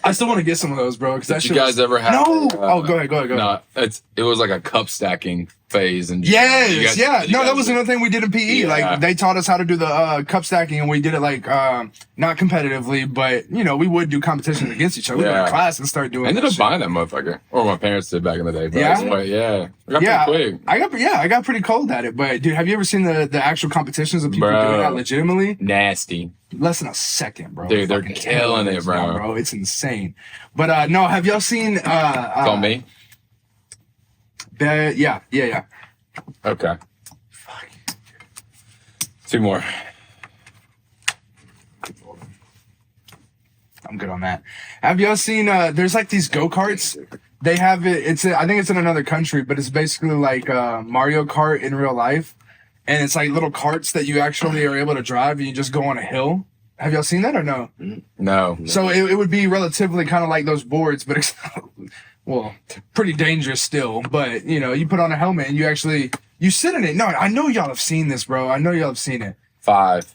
S2: I still want to get some of those, bro. Because that
S1: Did
S2: shit
S1: you guys ever have?
S2: No. Go ahead.
S1: No, it was like a cup stacking phase, and
S2: Yes, that was another thing we did in PE.
S1: Yeah.
S2: Like they taught us how to do the cup stacking, and we did it like not competitively, but we would do competitions against each other. We'd go to class and start doing.
S1: I ended up buying that motherfucker, or my parents did back in the day. But I got pretty quick.
S2: I got pretty cold at it. But dude, have you ever seen the actual competitions of people doing that legitimately?
S1: Nasty.
S2: Less than a second, bro.
S1: Dude, they're killing it, bro.
S2: It's insane. But no, have y'all seen? It's
S1: on me.
S2: Yeah.
S1: Okay. Fuck. 2 more.
S2: I'm good on that. Have y'all seen? There's like these go-karts. They have it. I think it's in another country, but it's basically like Mario Kart in real life, and it's like little carts that you actually are able to drive, and you just go on a hill. Have y'all seen that or no?
S1: No.
S2: So it would be relatively kind of like those boards, but well, pretty dangerous still. But you put on a helmet and you sit in it. No, I know y'all have seen this, bro. I know y'all have seen it.
S1: 5.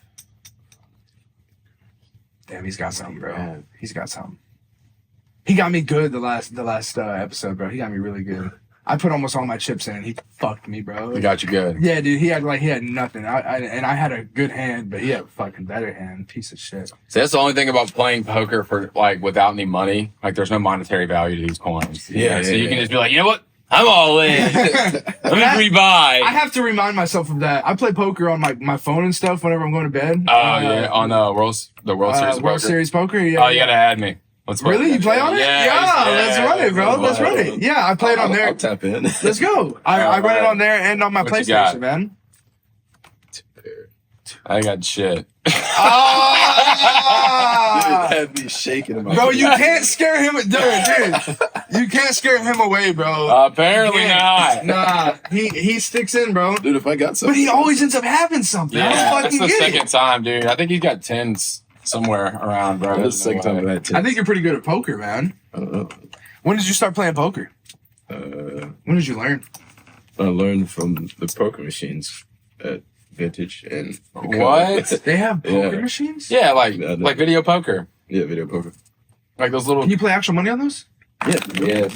S2: Damn, he's got something, bro. He's got something. He got me good the last episode, bro. He got me really good. I put almost all my chips in, and he fucked me, bro.
S1: He got you good.
S2: Yeah, dude. He had nothing. I had a good hand, but he had a fucking better hand. Piece of shit.
S1: So that's the only thing about playing poker for like without any money. Like, there's no monetary value to these coins. So you can just be like, you know what? I'm all in. Let me rebuy.
S2: I have to remind myself of that. I play poker on my phone and stuff whenever I'm going to bed.
S1: Oh yeah, on World Series
S2: World Series poker. Yeah.
S1: Oh, you gotta add me. Let's play.
S2: Really? You play on it? Yeah, let's run it, bro. Let's run it. Yeah, I play it on there.
S3: I'll tap in.
S2: Let's go. I run it on there and on my PlayStation, man.
S1: I got shit.
S2: Oh,
S3: Had me shaking in my
S2: Bro, you can't scare him. Dude, you can't scare him away, bro.
S1: Apparently not.
S2: Nah, he sticks in, bro.
S3: Dude, if I got something.
S2: But he always ends up having something. I
S1: Yeah,
S2: don't
S1: that's
S2: fucking
S1: the
S2: get
S1: second
S2: it.
S1: time, dude. I think he's got 10s somewhere around, bro.
S3: That's the second time I've had 10.
S2: I think you're pretty good at poker, man.
S3: I don't know.
S2: When did you start playing poker? When did you learn?
S3: I learned from the poker machines at Vintage and
S1: What?
S2: They have poker
S3: Yeah.
S2: machines?
S1: Yeah, like
S3: Yeah, no.
S1: like video poker.
S3: Yeah, video poker.
S1: Like those little.
S2: Can you play actual money on those?
S3: Yeah.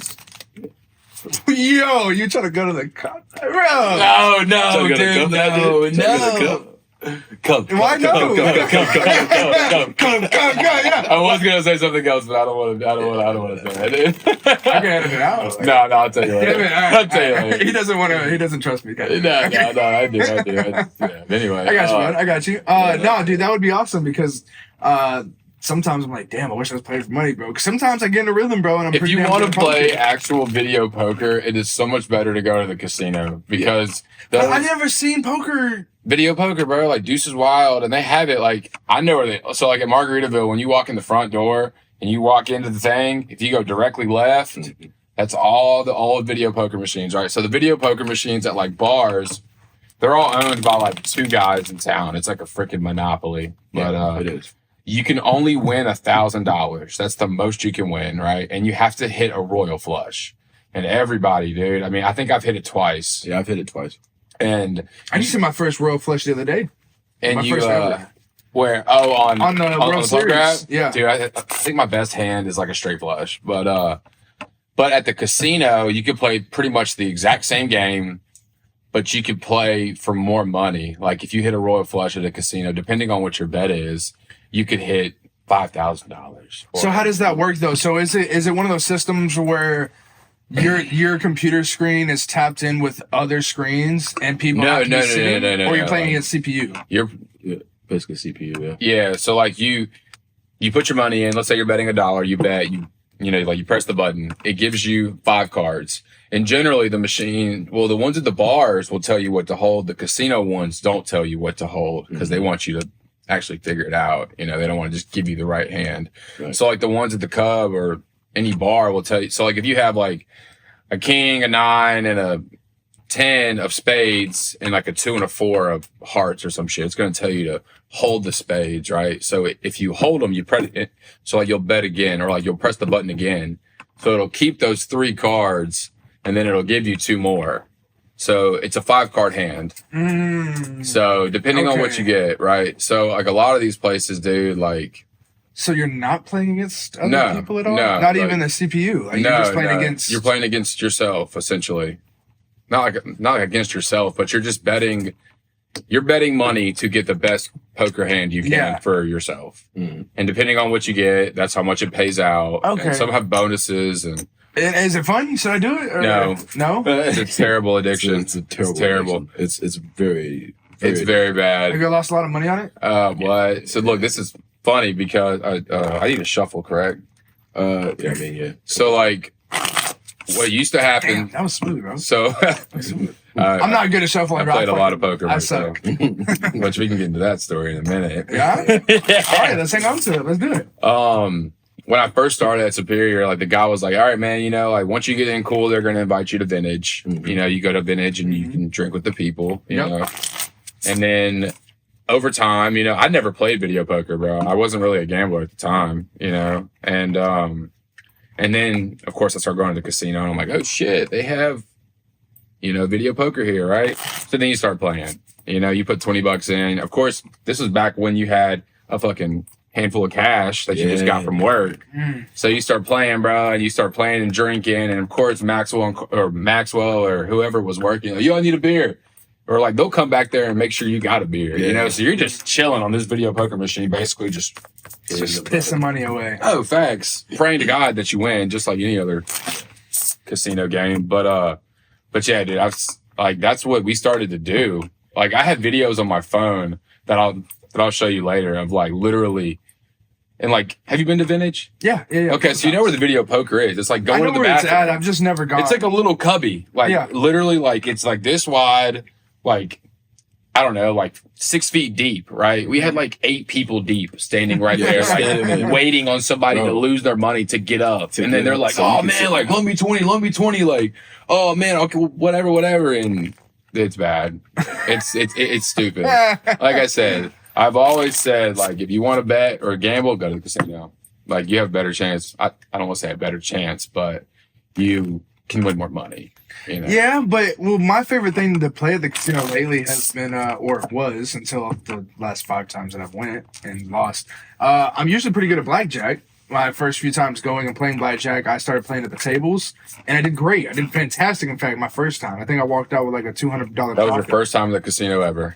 S2: Yo, you trying to go to the cup? Bro.
S1: No,
S3: Trying to
S1: dude,
S3: go to the cup,
S1: no,
S3: dude? Trying to go to the
S1: no.
S3: cup?
S1: Come,
S2: Why no?
S1: come.
S2: Yeah.
S1: I was gonna say something else, but I don't want to say that, dude.
S2: I can edit it out.
S1: No, I'll tell you later.
S2: Damn it, all right,
S1: I'll tell you
S2: all right.
S1: later.
S2: He doesn't want to. He doesn't trust me.
S1: No, I do. Yeah. Anyway,
S2: I got you, man. I got you. No, dude, that would be awesome because sometimes I'm like, damn, I wish I was playing for money, bro. Because sometimes I get in a rhythm, bro, and I'm
S1: if
S2: pretty
S1: you
S2: damn
S1: want
S2: good
S1: to
S2: at
S1: play
S2: poker.
S1: actual video poker, it is so much better to go to the casino because
S2: I never seen poker.
S1: video poker, bro, like Deuce is Wild, and they have it like I know where they. So like at Margaritaville, when you walk in the front door and you walk into the thing, if you go directly left, that's all the old video poker machines, right? So the video poker machines at like bars, they're all owned by like 2 guys in town. It's like a freaking monopoly, but
S3: it is.
S1: you can only win $1,000. That's the most you can win, right? And you have to hit a royal flush. And everybody, dude, I mean, I think I've hit it twice.
S3: Yeah, I've hit it twice.
S1: And
S2: I just hit my first royal flush the other day.
S1: and
S2: My
S1: you
S2: first ever.
S1: where on
S2: On the World
S1: poker
S2: Series,
S1: app?
S2: yeah.
S1: Dude, I think my best hand is like a straight flush, but at the casino you could play pretty much the exact same game, but you could play for more money. Like if you hit a royal flush at a casino, depending on what your bet is, you could hit $5,000.
S2: So how does that work though? So is it one of those systems where your computer screen is tapped in with other screens and people
S1: No,
S2: have to
S1: no,
S2: be
S1: no,
S2: sitting?
S1: no, no,
S2: or you're
S1: no,
S2: playing
S1: like-
S2: against CPU?
S1: You're
S3: Yeah, basically CPU, yeah.
S1: Yeah, so like you put your money in. Let's say you're betting $1. You bet. You press the button. It gives you 5 cards. And generally, the machine, well, the ones at the bars will tell you what to hold. The casino ones don't tell you what to hold because they want you to actually figure it out. They don't want to just give you the right hand.
S3: Right.
S1: So like the ones at the Cub or any bar will tell you. So like if you have like a king, a 9, and a 10 of spades and like a 2 and a 4 of hearts or some shit, it's going to tell you to hold the spades, right? So if you hold them, you press it. So like you'll bet again, or like you'll press the button again. So it'll keep those 3 cards and then it'll give you 2 more. So it's a 5-card hand. So depending on what
S2: Okay.
S1: you get, right? So like a lot of these places, dude, like,
S2: So you're not playing against other
S1: No,
S2: people at all?
S1: no,
S2: Not
S1: like-
S2: even the CPU. Like
S1: no,
S2: you're just playing
S1: no.
S2: against.
S1: You're playing against yourself, essentially. Not like against yourself, but you're just betting. You're betting money to get the best poker hand you can
S2: Yeah.
S1: for yourself.
S3: Mm.
S1: And depending on what you get, that's how much it pays out.
S2: Okay.
S1: And some have bonuses, and
S2: Is it fun? Should I do it? Or-
S1: No.
S2: No.
S1: it's a terrible addiction.
S3: It's a terrible.
S1: terrible.
S3: addiction. It's very.
S1: It's very
S2: Have
S1: bad.
S2: you lost a lot of money on it?
S1: What? So look, this is funny because I need to shuffle, correct?
S3: Yeah, I mean, yeah.
S1: So like, what used to
S2: Damn,
S1: happen.
S2: that was smooth, bro.
S1: So
S2: I'm not good at shuffling.
S1: I
S2: bro.
S1: played a lot of poker
S2: I
S1: myself.
S2: suck.
S1: Which we can get into that story in a minute.
S2: Yeah? All right, let's hang on to it. Let's do it.
S1: When I first started at Superior, like the guy was like, all right, man, like once you get in cool, they're going to invite you to Vintage.
S3: Mhm.
S1: You go to Vintage and you can drink with the people, you
S2: Yep.
S1: know. And then over time, I never played video poker, bro. I wasn't really a gambler at the time, and then of course I started going to the casino and I'm like, oh shit, they have, video poker here, right? So then you start playing, you put $20 in. Of course, this was back when you had a fucking handful of cash that you just got from work. So you start playing, bro, and you start playing and drinking. And of course, Maxwell or whoever was working, like, yo, I need a beer. Or like they'll come back there and make sure you got a beer, So you're just chilling on this video poker machine, basically just
S2: Pissing money away.
S1: oh, facts. Praying to God that you win, just like any other casino game. But yeah, dude, that's what we started to do. Like I have videos on my phone that I'll show you later of like literally. And like, have you been to Vintage?
S2: Yeah.
S1: Okay, so you know where the video poker is. It's like
S2: I
S1: going
S2: know
S1: to the
S2: where it's
S1: bathroom.
S2: at. I've just never gone.
S1: It's like a little cubby. Like
S2: Yeah.
S1: literally like it's like this wide. Like I don't know, like 6 feet deep, right? We had like 8 people deep standing right there, like waiting on somebody to lose their money to get up. And then they're like, oh man, like loan me 20, like, oh man, okay, whatever. And it's bad. It's stupid. Like I said, I've always said, like, if you want to bet or gamble, go to the casino. Like, you have a better chance. I don't want to say a better chance, but you can win more money. You know?
S2: Yeah, but my favorite thing to play at the casino lately has been, or was until the last 5 times that I've went and lost. I'm usually pretty good at blackjack. My first few times going and playing blackjack, I started playing at the tables, and I did great. I did fantastic. In fact, my first time, I think I walked out with like a $200
S1: That was your first time at the casino ever?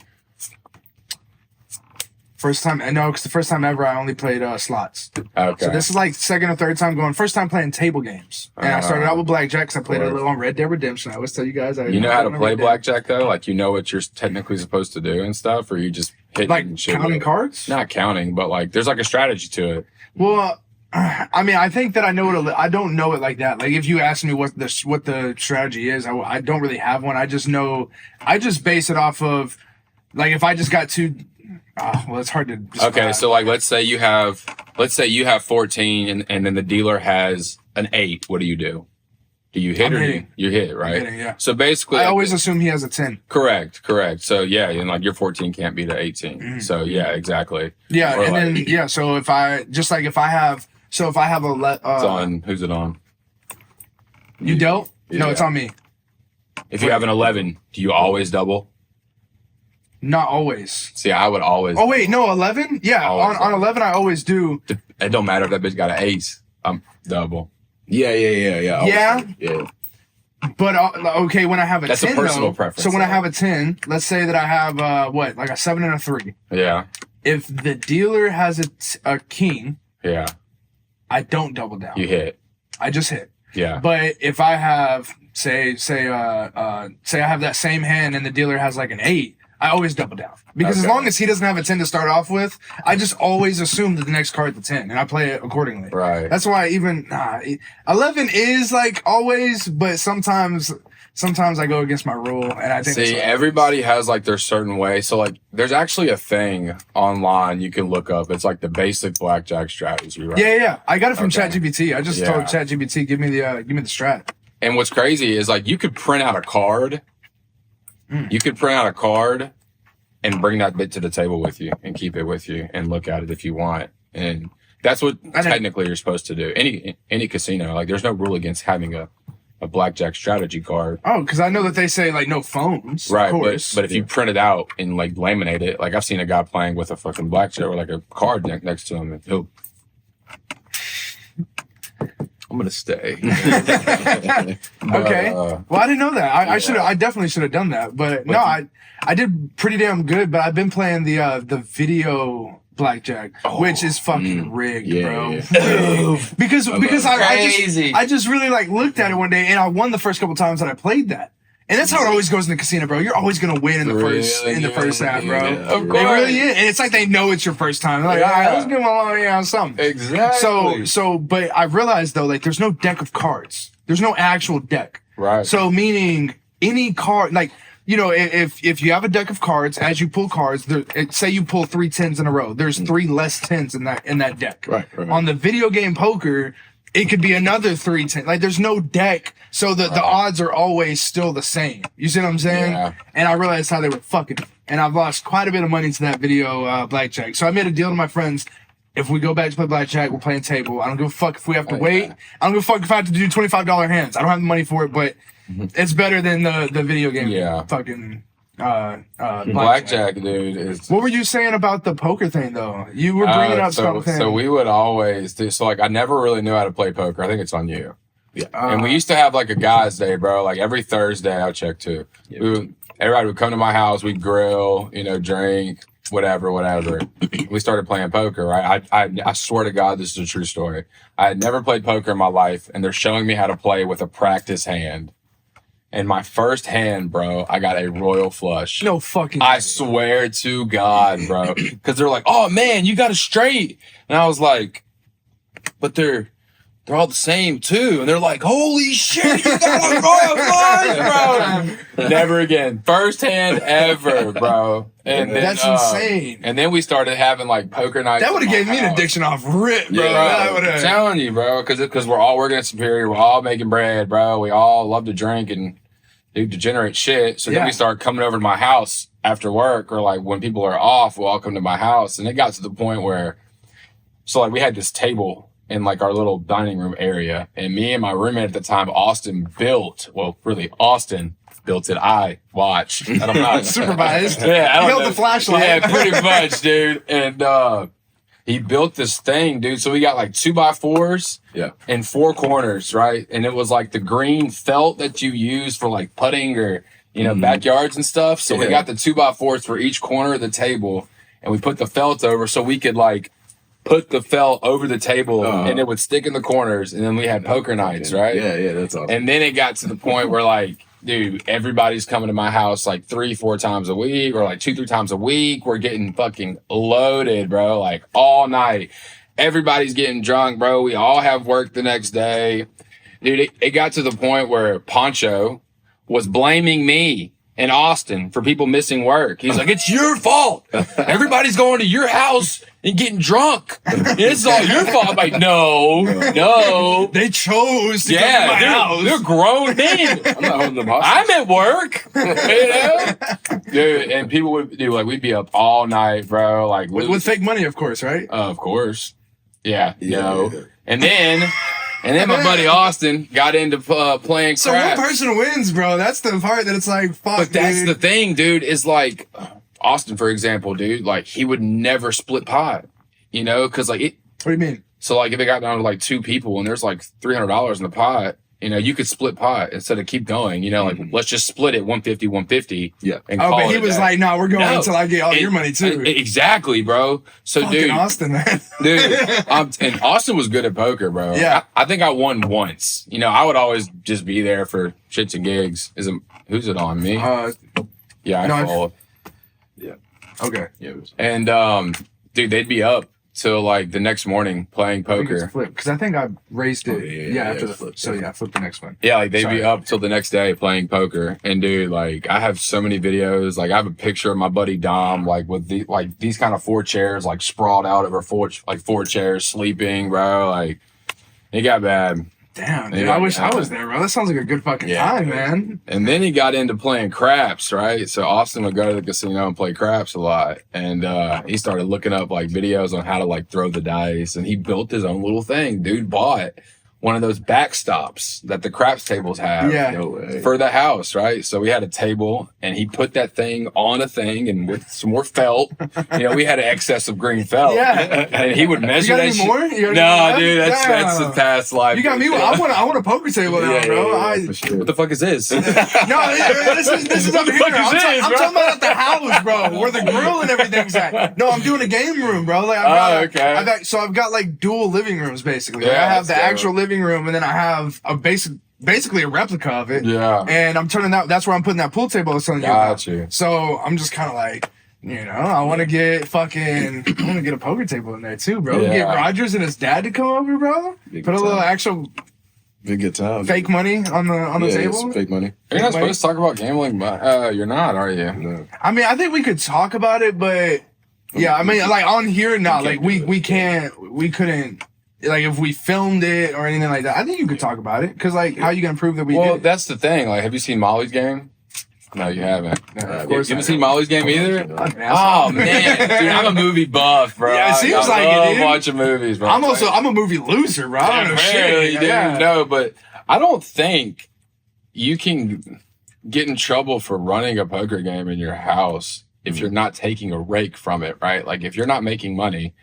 S2: First time, no, because the first time ever I only played slots.
S1: Okay.
S2: So this is like second or third time going. First time playing table games, and I started out with blackjack because I played a little on Red Dead Redemption. I always tell you guys,
S1: you know how to play blackjack though. Like you know what you're technically supposed to do and stuff, or you just hit
S2: like
S1: and
S2: counting cards.
S1: Not counting, but like there's like a strategy to it.
S2: Well, I mean, I think that I know it. I don't know it like that. Like if you ask me what the strategy is, I don't really have one. I just know. I just base it off of like if I just got two. Well, it's hard to describe.
S1: Okay, so like let's say you have 14 and then the dealer has an 8. What do you do? Do you hit you hit, right?
S2: I'm hitting, yeah.
S1: So basically
S2: I always assume he has a 10.
S1: Correct. So yeah, and like your 14 can't beat an 18. Mm-hmm. So yeah, exactly.
S2: Yeah, or and like, then yeah, so if I have a
S1: it's on who's it on?
S2: You dealt? Yeah. No, it's on me.
S1: If you have an 11, do you always double?
S2: Not always.
S1: See, I would always.
S2: Oh wait, no, 11? Yeah, on 11 I always do.
S1: It don't matter if that bitch got an ace. I'm double.
S3: Yeah.
S2: Yeah. But okay, when I have a
S1: that's
S2: 10,
S1: a personal
S2: though,
S1: preference.
S2: So when I have a 10, let's say that I have like a 7 and a 3.
S1: Yeah.
S2: If the dealer has a king,
S1: yeah,
S2: I don't double down.
S1: You hit.
S2: I just hit.
S1: Yeah.
S2: But if I have say I have that same hand and the dealer has like an 8, I always double down. Because as long as he doesn't have a 10 to start off with, I just always assume that the next card's a 10, and I play it accordingly.
S1: Right.
S2: That's why 11 is like always, but sometimes I go against my rule, and I think.
S1: See, everybody has like their certain way. So like, there's actually a thing online you can look up. It's like the basic blackjack strategy, right?
S2: Yeah. I got it from ChatGPT. I just told ChatGPT, give me the strat.
S1: And what's crazy is like you could print out a card. You could print out a card and bring that bit to the table with you and keep it with you and look at it if you want. And that's what technically you're supposed to do. Any casino, like there's no rule against having a blackjack strategy card.
S2: Oh, because I know that they say like no phones.
S1: Right.
S2: Of course.
S1: But if you print it out and like laminate it, like I've seen a guy playing with a fucking blackjack or like a card next to him and he'll. I'm gonna stay. But,
S2: okay. Well, I didn't know that. I definitely should have done that. But no, I did pretty damn good. But I've been playing the video blackjack, which is fucking rigged, bro.
S1: Yeah.
S2: because I just really like looked at it one day and I won the first couple times that I played that. And that's how it always goes in the casino, bro. You're always gonna win in the first half, bro.
S1: Of course.
S2: It really is. And it's like they know it's your first time. They're like, all right, let's give them on something.
S1: Exactly.
S2: So, but I realized though, like, there's no deck of cards. There's no actual deck.
S1: Right.
S2: So meaning any card, like, you know, if you have a deck of cards, as you pull cards, say you pull 3 10s in a row, there's 3 less 10s in that deck.
S3: Right.
S2: On the video game poker, it could be another 3 10. Like there's no deck, so the odds are always still the same. You see what I'm saying?
S1: Yeah.
S2: And I realized how they were fucking. And I've lost quite a bit of money to that video blackjack. So I made a deal with my friends. If we go back to play blackjack, we're playing table. I don't give a fuck if we have to wait. Yeah. I don't give a fuck if I have to do $25 hands. I don't have the money for it, but it's better than the video game.
S1: Yeah.
S2: Fucking
S1: blackjack, dude. Is
S2: what were you saying about the poker thing though? You were bringing up something.
S1: So we would always do. So like, I never really knew how to play poker. I think it's on you. Yeah. And we used to have like a guys' day, bro. Like every Thursday, I'll check too. Yeah. Everybody would come to my house. We'd grill, drink, whatever. We started playing poker, right? I swear to God, this is a true story. I had never played poker in my life, and they're showing me how to play with a practice hand. And my first hand, bro, I got a royal flush.
S2: No fucking.
S1: I swear to God, bro. Because they're like, oh, man, you got a straight. And I was like, but they're they're all the same too. And they're like, holy shit, you got boys, bro. Never again. First hand ever, bro. And then,
S2: that's insane.
S1: And then we started having like poker nights.
S2: That would have gave me an addiction off rip, bro.
S1: Yeah, bro. I'm telling you, bro, because we're all working at Superior. We're all making bread, bro. We all love to drink and do degenerate shit. So then we start coming over to my house after work, or like when people are off, we'll all come to my house. And it got to the point where, so like we had this table in like our little dining room area, and me and my roommate at the time, Austin built it. I watched. I don't know.
S2: Supervised.
S1: Yeah, I don't
S2: held
S1: know.
S2: the flashlight.
S1: Yeah, pretty much, dude. And he built this thing, dude. So we got like 2x4s in 4 corners, right? And it was like the green felt that you use for like putting or, you know, backyards and stuff. So we got the 2x4s for each corner of the table, and we put the felt over so we could like put the felt over the table and it would stick in the corners. And then we had poker nights, right?
S3: Yeah, that's awesome.
S1: And then it got to the point where like, dude, everybody's coming to my house like 3-4 times a week, or like 2-3 times a week. We're getting fucking loaded, bro, like all night. Everybody's getting drunk, bro. We all have work the next day. Dude, it got to the point where Poncho was blaming me in Austin for people missing work. He's like, it's your fault. Everybody's going to your house and getting drunk. It's all your fault. I'm like, no.
S2: They chose to come to my house.
S1: They're grown men.
S3: I'm not holding them hostage.
S1: I'm at work. You know? Dude, and people would do like, we'd be up all night, bro. Like
S2: with fake money, of course, right?
S1: Of course. Yeah. And then my buddy Austin got into playing craps.
S2: So one person wins, bro. That's the part that it's like, fuck,
S1: But that's the thing, dude, is like, Austin, for example, dude, like, he would never split pot, you know? Because, like,
S2: What do you mean?
S1: So, like, if it got down to, like, 2 people and there's, like, $300 in the pot, you know, you could split pot instead of keep going, you know? Like, let's just split it 150.
S3: Yeah.
S1: And call
S2: but he was like, no, we're going until I get all your money, too.
S1: Exactly, bro. So,
S2: fucking
S1: dude.
S2: Austin, man.
S1: Dude, and Austin was good at poker, bro.
S2: Yeah.
S1: I think I won once. You know, I would always just be there for shits and gigs. Who's it on? Me? Yeah, I follow.
S3: Yeah.
S2: Okay.
S3: Yeah.
S1: And, dude, they'd be up till like the next morning playing poker.
S2: Because I think I raised it. After the
S3: flip.
S2: So flip the next one.
S1: Yeah, like they'd be up till the next day playing poker. And dude, like I have so many videos. Like I have a picture of my buddy Dom, like with these kind of 4 chairs, like sprawled out over 4 chairs, sleeping, bro. Like it got bad.
S2: Damn, dude, I wish I was there, bro. That sounds like a good fucking time, man.
S1: And then he got into playing craps, right? So Austin would go to the casino and play craps a lot. And he started looking up like videos on how to like throw the dice. And he built his own little thing. Dude bought one of those backstops that the craps tables have for the house, right? So we had a table and he put that thing on a thing, and with some more felt, you know, we had an excess of green felt. Yeah. And he would measure that shit.
S2: More?
S1: No, dude, that's the past life.
S2: You got me. I want a poker table now, bro.
S1: For sure. What the fuck is this?
S2: No, this is over here. I'm talking about at the house, bro, where the grill and everything's at. No, I'm doing a game room, bro. Like, I've got like dual living rooms, basically. Like, I have the actual living room, and then I have a basically a replica of it. Yeah. And I'm turning that. That's where I'm putting that pool table I was telling you about. So I'm just kind of like, you know, I want to get a poker table in there too, bro. Yeah. Get Rogers and his dad to come over, bro. Put a little actual
S3: good time.
S2: Fake money on the table.
S3: Fake money.
S1: You're not supposed to talk about gambling, but you're not, are you?
S3: No.
S2: I mean, I think we could talk about it, but yeah, I mean, like on here, not like we couldn't. Like if we filmed it or anything like that, I think you could talk about it. Cause like, how you gonna prove that we did?
S1: Well, that's the thing. Like, have you seen Molly's game? No, you haven't. Of course, you haven't seen Molly's game either. Oh man, dude, I'm a movie buff, bro.
S2: Yeah, it seems like it, dude.
S1: I love watching movies, bro.
S2: I'm a movie loser, bro. I don't know shit.
S1: Dude, no, but I don't think you can get in trouble for running a poker game in your house if you're not taking a rake from it, right? Like if you're not making money.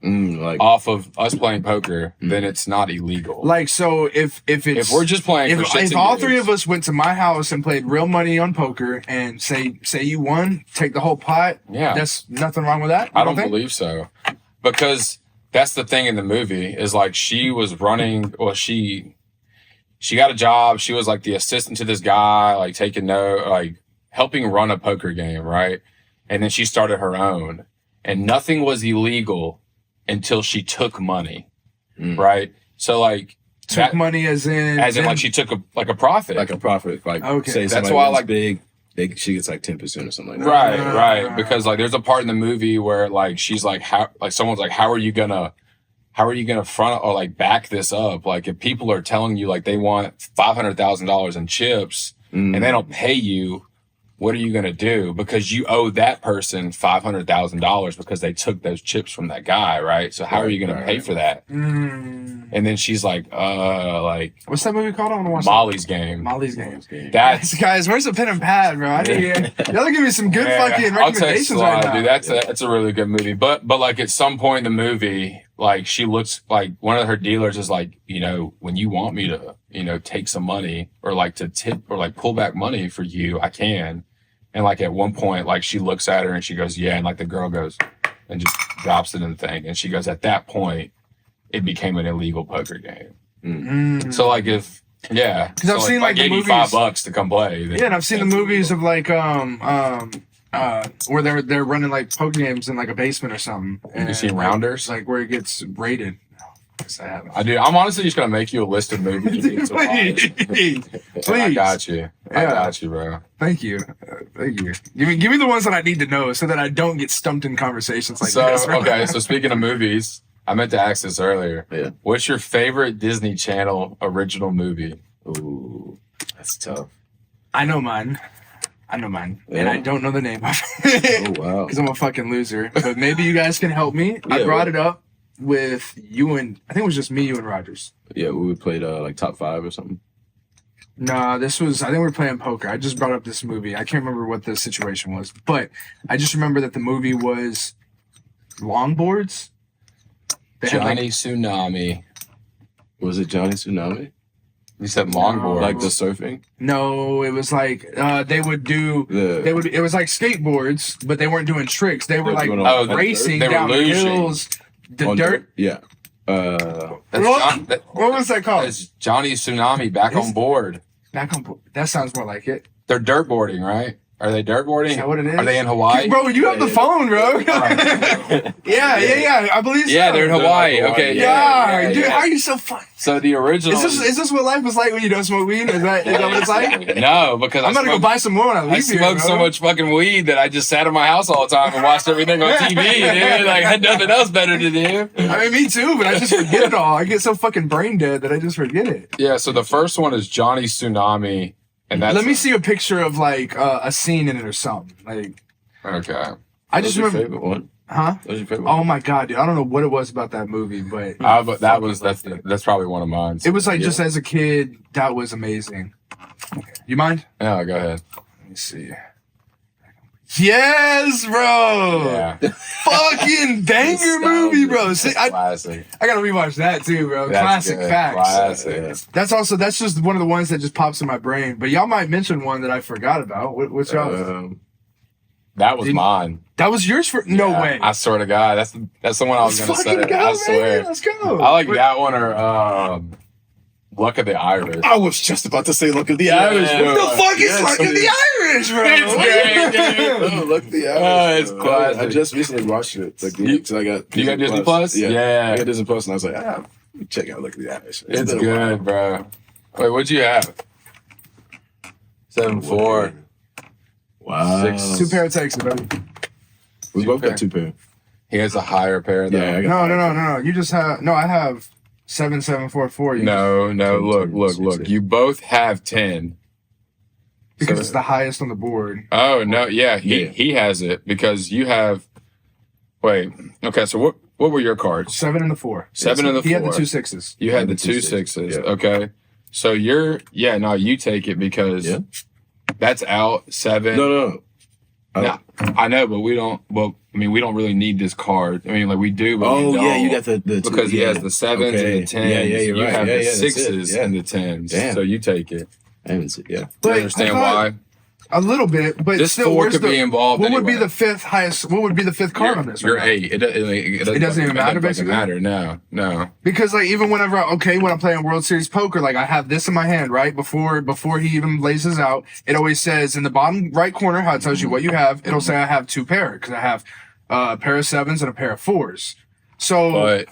S1: Off of us playing poker, then it's not illegal.
S2: Like, so if
S1: we're just playing,
S2: if all 3 of us went to my house and played real money on poker, and say you won, take the whole pot, that's nothing wrong with that.
S1: I don't believe so, because that's the thing in the movie is like she was running. Well, she got a job. She was like the assistant to this guy, like taking note, like helping run a poker game, right? And then she started her own, and nothing was illegal until she took money, right? So like
S2: Took money as in
S1: like she took a profit.
S3: Like a profit. Like,
S2: okay.
S3: Say
S1: that's why like
S3: big, she gets like 10% or something like that.
S1: Right. Because like there's a part in the movie where like she's like, someone's like, how are you gonna front or like back this up? Like if people are telling you like they want $500,000 in chips and they don't pay you, what are you going to do? Because you owe that person $500,000 because they took those chips from that guy, right? So how are you going to pay for that? And then she's like,
S2: what's that movie called? I want to watch
S1: Molly's Game.
S2: Molly's Game.
S1: Guys,
S2: where's the pen and pad, bro? Y'all give me some good fucking recommendations right now.
S1: Dude, that's a really good movie. But like at some point in the movie, like she looks like one of her dealers is like, when you want me to, take some money or like to tip or like pull back money for you, I can. And like at one point, like she looks at her and she goes, yeah. And like the girl goes and just drops it in the thing. And she goes, at that point, it became an illegal poker game. So like because
S2: I've seen like the movies,
S1: $5 to come play.
S2: And I've seen the movies of like where they're running like poker games in like a basement or something.
S1: You seen Rounders?
S2: Like where it gets rated. Yes, I haven't.
S1: I do. I'm honestly just gonna make you a list of movies.
S2: Please.
S1: I got you. I got you, bro.
S2: Thank you. Give me the ones that I need to know so that I don't get stumped in conversations like this.
S1: Okay. So speaking of movies, I meant to ask this earlier.
S3: Yeah.
S1: What's your favorite Disney Channel original movie?
S3: Ooh, that's tough.
S2: I know mine.
S3: Yeah.
S2: And I don't know the name of it.
S3: Oh, wow.
S2: Because I'm a fucking loser. But maybe you guys can help me. I brought it up with you and, I think it was just me, you and Rogers.
S3: Yeah, we played like top 5 or something.
S2: Nah, I think we were playing poker. I just brought up this movie. I can't remember what the situation was. But I just remember that the movie was longboards.
S1: Johnny Tsunami.
S3: Was it Johnny Tsunami?
S1: You said longboard.
S3: Like the surfing?
S2: No, it was like it was like skateboards, but they weren't doing tricks. They were like racing down hills. The dirt?
S3: Yeah.
S2: What was that called?
S1: It's Johnny Tsunami back on board.
S2: Back on board. That sounds more like it.
S1: They're dirt boarding, right? Are they dirt boarding?
S2: Is that what it is?
S1: Are they in Hawaii?
S2: Bro, you have the phone, bro. Yeah. I believe so.
S1: Yeah, they're in Hawaii. Okay.
S2: Yeah. Dude, how are you so fun?
S1: So the original
S2: is this what life was like when you don't smoke weed? Is that what it's like?
S1: No, because
S2: I'm gonna go buy some more when I leave here.
S1: I smoked so much fucking weed that I just sat in my house all the time and watched everything on TV, dude. Like I had nothing else better to do.
S2: I mean, me too, but I just forget it all. I get so fucking brain dead that I just forget it.
S1: Yeah. So the first one is Johnny Tsunami. And
S2: let me see a picture of like a scene in it or something. Like,
S1: okay.
S2: I just remember.
S3: Favorite one?
S2: Huh?
S3: What was your favorite one?
S2: Oh my god, dude! I don't know what it was about that movie, but
S1: that's probably one of mine.
S2: It was like just as a kid, that was amazing. You mind?
S1: Yeah, go ahead.
S2: Let me see. Yes, bro.
S1: Yeah.
S2: Fucking banger movie, bro. See,
S1: Classic.
S2: I gotta rewatch that too, bro. Classic facts.
S1: Classic.
S2: That's just one of the ones that just pops in my brain. But y'all might mention one that I forgot about. What's y'all?
S1: That was mine.
S2: That was yours for no way.
S1: I swear to God, that's the one I was gonna say. I swear.
S2: Let's go.
S1: I like that one or Luck of the Irish.
S3: I was just about to say Luck of the Irish.
S2: What the fuck is Luck of the Irish, bro?
S1: It's great, dude.
S3: Luck of the Irish.
S1: It's classic.
S3: I just recently watched it. Like,
S1: you got Disney Plus?
S3: Yeah. I got Disney Plus, and I was like, check out Luck of the Irish.
S1: It's good, bro. Wait, what'd you have? 7-4.
S3: Wow.
S2: 6. 2 pair of takes, buddy.
S3: We both got 2 pair.
S1: He has a higher pair though.
S3: Yeah,
S2: No. You just have I have 7-7-4-4.
S1: No. Look. You both have 10
S2: because it's the highest on the board.
S1: Oh no, yeah. He has it because you have. Wait. Okay. So what were your cards?
S2: 7 and the 4.
S1: 7 and the 4.
S2: He had the 2 6s.
S1: You had the 2 6s. Yeah. Okay. So you take it because that's out 7.
S3: No.
S1: I know, but we don't. Well, I mean, we don't really need this card. I mean, like we do, but we don't.
S3: You got the
S1: because he has the 7s and the 10s.
S3: Yeah, you're
S1: you
S3: right.
S1: have the 6s and the 10s.
S3: Damn.
S1: So you take it.
S3: I haven't seen. Yeah.
S1: Do you understand why?
S2: A little bit, but
S1: this
S2: still,
S1: 4 could be involved.
S2: What would be the 5th highest? What would be the 5th card on this?
S1: You're 8. It
S2: doesn't even matter. Basically,
S1: matter. No.
S2: Because like even when I'm playing World Series poker, like I have this in my hand right before he even lays his out. It always says in the bottom right corner how it tells you what you have. It'll say I have 2 pair because I have a pair of 7s and a pair of 4s. So,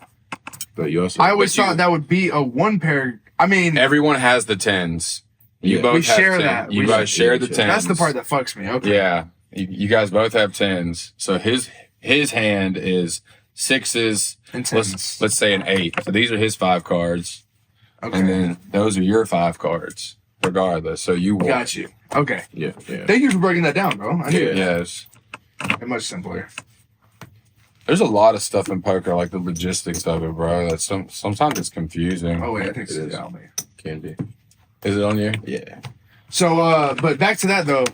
S3: but you also.
S2: I always thought that would be a 1 pair I mean,
S1: everyone has the 10s. You both
S2: we share
S1: 10.
S2: that.
S1: You guys share the 10s.
S2: That's the part that fucks me. Okay.
S1: Yeah. You guys both have 10s. So his hand is 6s
S2: And 10s.
S1: Let's say an 8. So these are his 5 cards.
S2: Okay.
S1: And then those are your 5 cards, regardless. So you won.
S2: Got you. Okay.
S3: Yeah.
S2: Thank you for breaking that down, bro. I knew it.
S1: Yes.
S2: Much simpler.
S1: There's a lot of stuff in poker, like the logistics of it, bro. That's sometimes it's confusing.
S2: Oh wait, I think it's
S3: It is.
S2: on me.
S3: Can be.
S1: Is it on you?
S3: Yeah.
S2: So, but back to that though.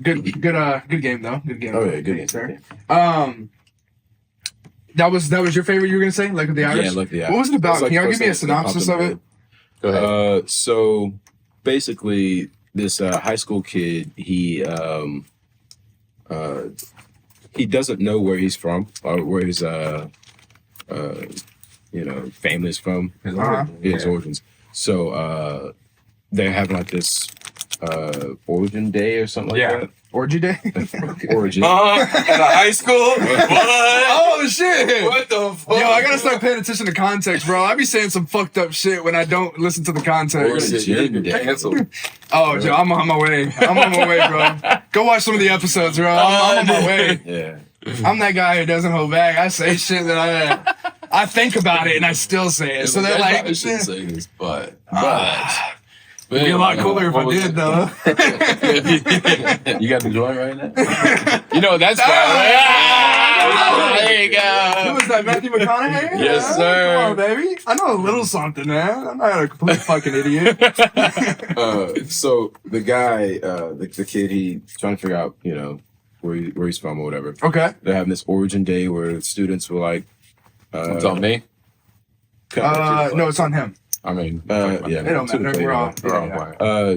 S2: Good game though. Good game.
S3: Oh yeah, good
S2: sir.
S3: answer.
S2: That was your favorite. You were gonna say, like the Irish.
S3: Yeah, like the Irish.
S2: What was it about?
S3: It's like
S2: Can y'all
S3: the
S2: give me a
S3: first thing that
S2: synopsis
S3: popped
S2: of
S3: in
S2: it?
S1: Go ahead.
S3: So basically, this high school kid, he doesn't know where he's from or where his family is from, his origins. So they're having like this origin day or something like that.
S2: Orgy day.
S3: Origin.
S1: At a high school? What?
S2: Oh shit!
S1: What the fuck?
S2: Yo, I gotta start paying attention to context, bro. I be saying some fucked up shit when I don't listen to the context.
S3: Origin day.
S1: Canceled.
S2: Oh, Joe, I'm on my way. I'm on my way, bro. Go watch some of the episodes, bro. I'm on my way.
S3: Yeah.
S2: I'm that guy who doesn't hold back. I say shit that I think about it and I still say it. So they're like,
S1: I shouldn't say this, but
S2: it'd be a lot cooler if I did, though.
S1: You got the joint right now? You know, that's why. There you go.
S2: Who was that, Matthew McConaughey?
S1: Yes, sir.
S2: Come on, baby. I know a little something, man. I'm not a complete fucking idiot.
S3: So the guy, the kid, he trying to figure out, where he's from or whatever.
S2: Okay.
S3: They're having this origin day where students were like,
S1: It's on me.
S2: No, it's on him.
S1: I mean,
S3: yeah.
S2: It don't matter. We're all. Yeah.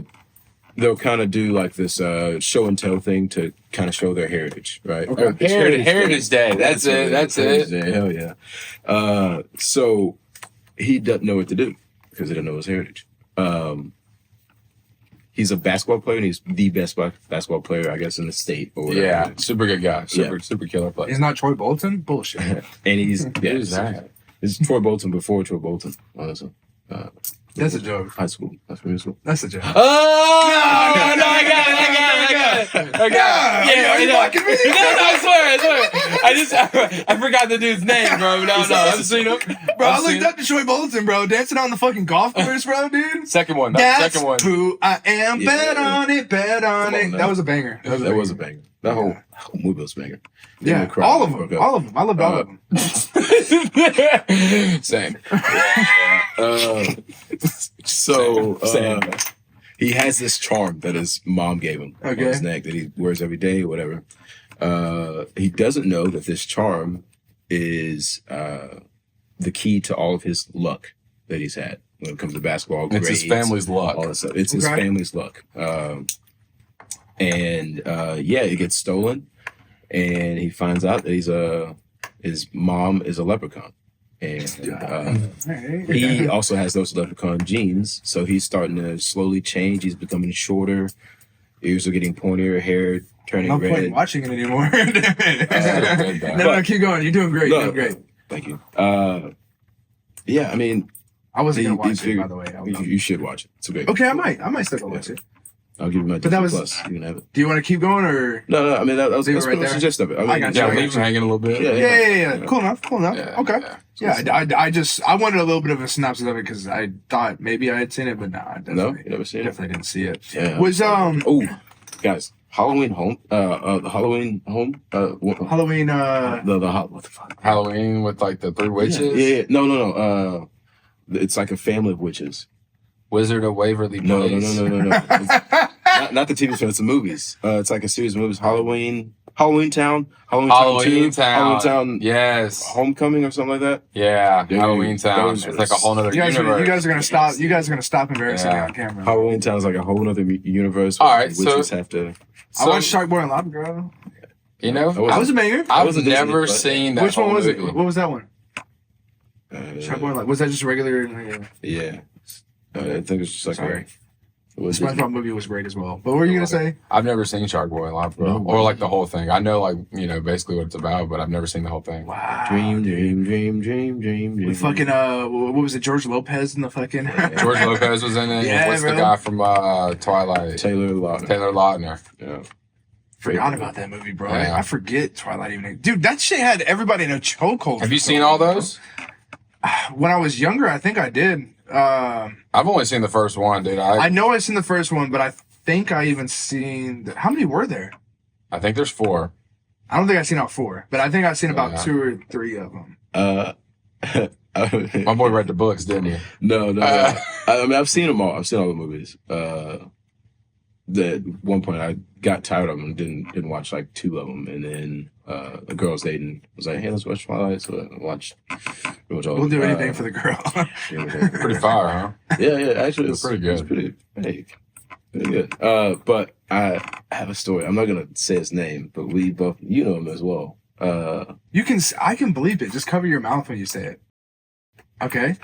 S3: They'll kind of do like this show and tell thing to kind of show their heritage, right?
S2: Okay.
S1: Heritage Day. That's it. That's
S3: Heritage
S1: it.
S3: Day, hell yeah. So he doesn't know what to do because he doesn't know his heritage. He's a basketball player, and he's the best basketball player, I guess, in the state or whatever.
S1: Yeah, super good guy. Super killer player.
S2: He's not Troy Bolton? Bullshit.
S3: And he's
S1: Who's that?
S3: It's Troy Bolton before Troy Bolton, honestly.
S2: That's a joke.
S3: High school. That's middle school.
S2: That's a joke.
S1: Oh, no, I got it.
S2: Are you fucking me?
S1: No, I swear. I forgot the dude's name, bro. No, I've seen him.
S2: Bro, I looked up to Troy Bolton, bro. Dancing on the fucking golf course, bro, dude.
S1: Second one.
S2: That's
S1: Second one.
S2: who I am.
S3: Yeah.
S2: Bet on it. Bet on
S3: Come on
S2: it.
S3: now.
S2: That was a banger.
S3: That was a banger. That whole movie was a banger.
S2: Yeah, all of them. All of them. I loved all of them.
S1: Same.
S3: So he has this charm that his mom gave him on
S2: Okay.
S3: his neck that he wears every day or whatever. He doesn't know that this charm is the key to all of his luck that he's had when it comes to basketball.
S1: It's his
S3: grades,
S1: family's luck.
S3: all that stuff. It's his
S2: Okay.
S3: family's luck. It gets stolen, and he finds out that his mom is a leprechaun. And he also has those leprechaun genes, so he's starting to slowly change. He's becoming shorter. Ears are getting pointier, hair turning
S2: No
S3: red.
S2: point watching it anymore. No, keep going. You're doing great. You're doing great.
S3: Thank you. Yeah, I mean,
S2: I wasn't gonna
S3: these
S2: watch it, by the way.
S3: you should watch it. It's a great.
S2: Okay, I might still go watch it.
S3: I'll give you my
S2: But that
S3: Disney
S2: was-
S3: Plus. You can have it.
S2: Do you want to keep going or?
S3: No. I mean, that was
S2: Leave it
S3: that's
S2: right
S3: pretty much
S2: there.
S3: the gist of it.
S2: I got you.
S1: Yeah,
S2: I
S1: leave him hanging a little bit.
S2: Yeah. Cool enough.
S1: Yeah,
S2: Okay.
S1: yeah.
S2: Yeah, I wanted a little bit of a synopsis of it because I thought maybe I had seen it, but nah, I
S3: No,
S2: definitely,
S3: you never seen it.
S2: definitely didn't see it.
S3: Yeah.
S2: Was
S3: Oh, guys, Halloween Home. Halloween Home.
S2: Halloween
S3: What the fuck?
S1: Halloween with like the 3 witches.
S3: Yeah. No. It's like a family of witches.
S1: Wizard of Waverly
S3: No.
S1: Place.
S3: It's not the TV show. It's the movies. It's like a series of movies. Halloween Town.
S1: Halloween
S3: Halloween Town.
S1: Yes.
S3: Homecoming or something like that.
S1: Yeah.
S3: Dude,
S1: Halloween Town.
S3: those
S1: It's
S3: are
S1: like a whole nother
S2: you guys
S1: universe.
S2: are gonna stop. You guys are gonna stop embarrassing me
S1: Yeah.
S2: on camera.
S3: Halloween Town is like a whole other universe.
S1: All
S3: where
S1: right,
S3: witches
S1: so-
S3: have to.
S2: I watched Shark Boy and Lava Girl.
S1: You know,
S3: I
S2: I was a banger.
S1: I've
S3: wasn't Disney,
S1: never
S3: but-
S1: seen that.
S2: Which one
S1: whole
S2: was it?
S1: movie.
S2: What was that one? Shark Boy and Lava. Was that just regular?
S3: Yeah. I think it's just like
S2: Sorry. The SpongeBob movie was great as well. But what were you gonna say?
S1: I've never seen Shark Boy Live, bro, or like the whole thing. I know, like, basically what it's about, but I've never seen the whole thing.
S2: Wow.
S3: Dream.
S2: With fucking what was it? George Lopez in the fucking.
S1: George Lopez was in it.
S2: Yeah,
S1: What's
S2: bro.
S1: the guy from Twilight?
S3: Taylor Lautner.
S1: Taylor Lautner.
S3: Yeah.
S2: Forgot about that movie, bro.
S1: Yeah.
S2: I forget Twilight even. Dude, that shit had everybody in a chokehold.
S1: Have you seen all those?
S2: When I was younger, I think I did.
S1: I've only seen the first one, dude.
S2: I know I've seen the first one, but I think I even seen. How many were there?
S1: I think there's 4.
S2: I don't think I've seen all 4, but I think I've seen about 2 or 3 of them.
S1: My boy read the books, didn't he?
S3: No. I mean, I've seen them all. I've seen all the movies. At one point, I got tired of them and didn't watch like 2 of them, and then a girl I was dating was like, "Hey, let's watch Twilight." So I watched.
S2: We'll do anything for the girl.
S1: Pretty fire, huh?
S3: Yeah. Actually, it's
S1: pretty good.
S3: It's pretty good. But I have a story. I'm not gonna say his name, but we both, know him as well. I
S2: can believe it. Just cover your mouth when you say it. Okay.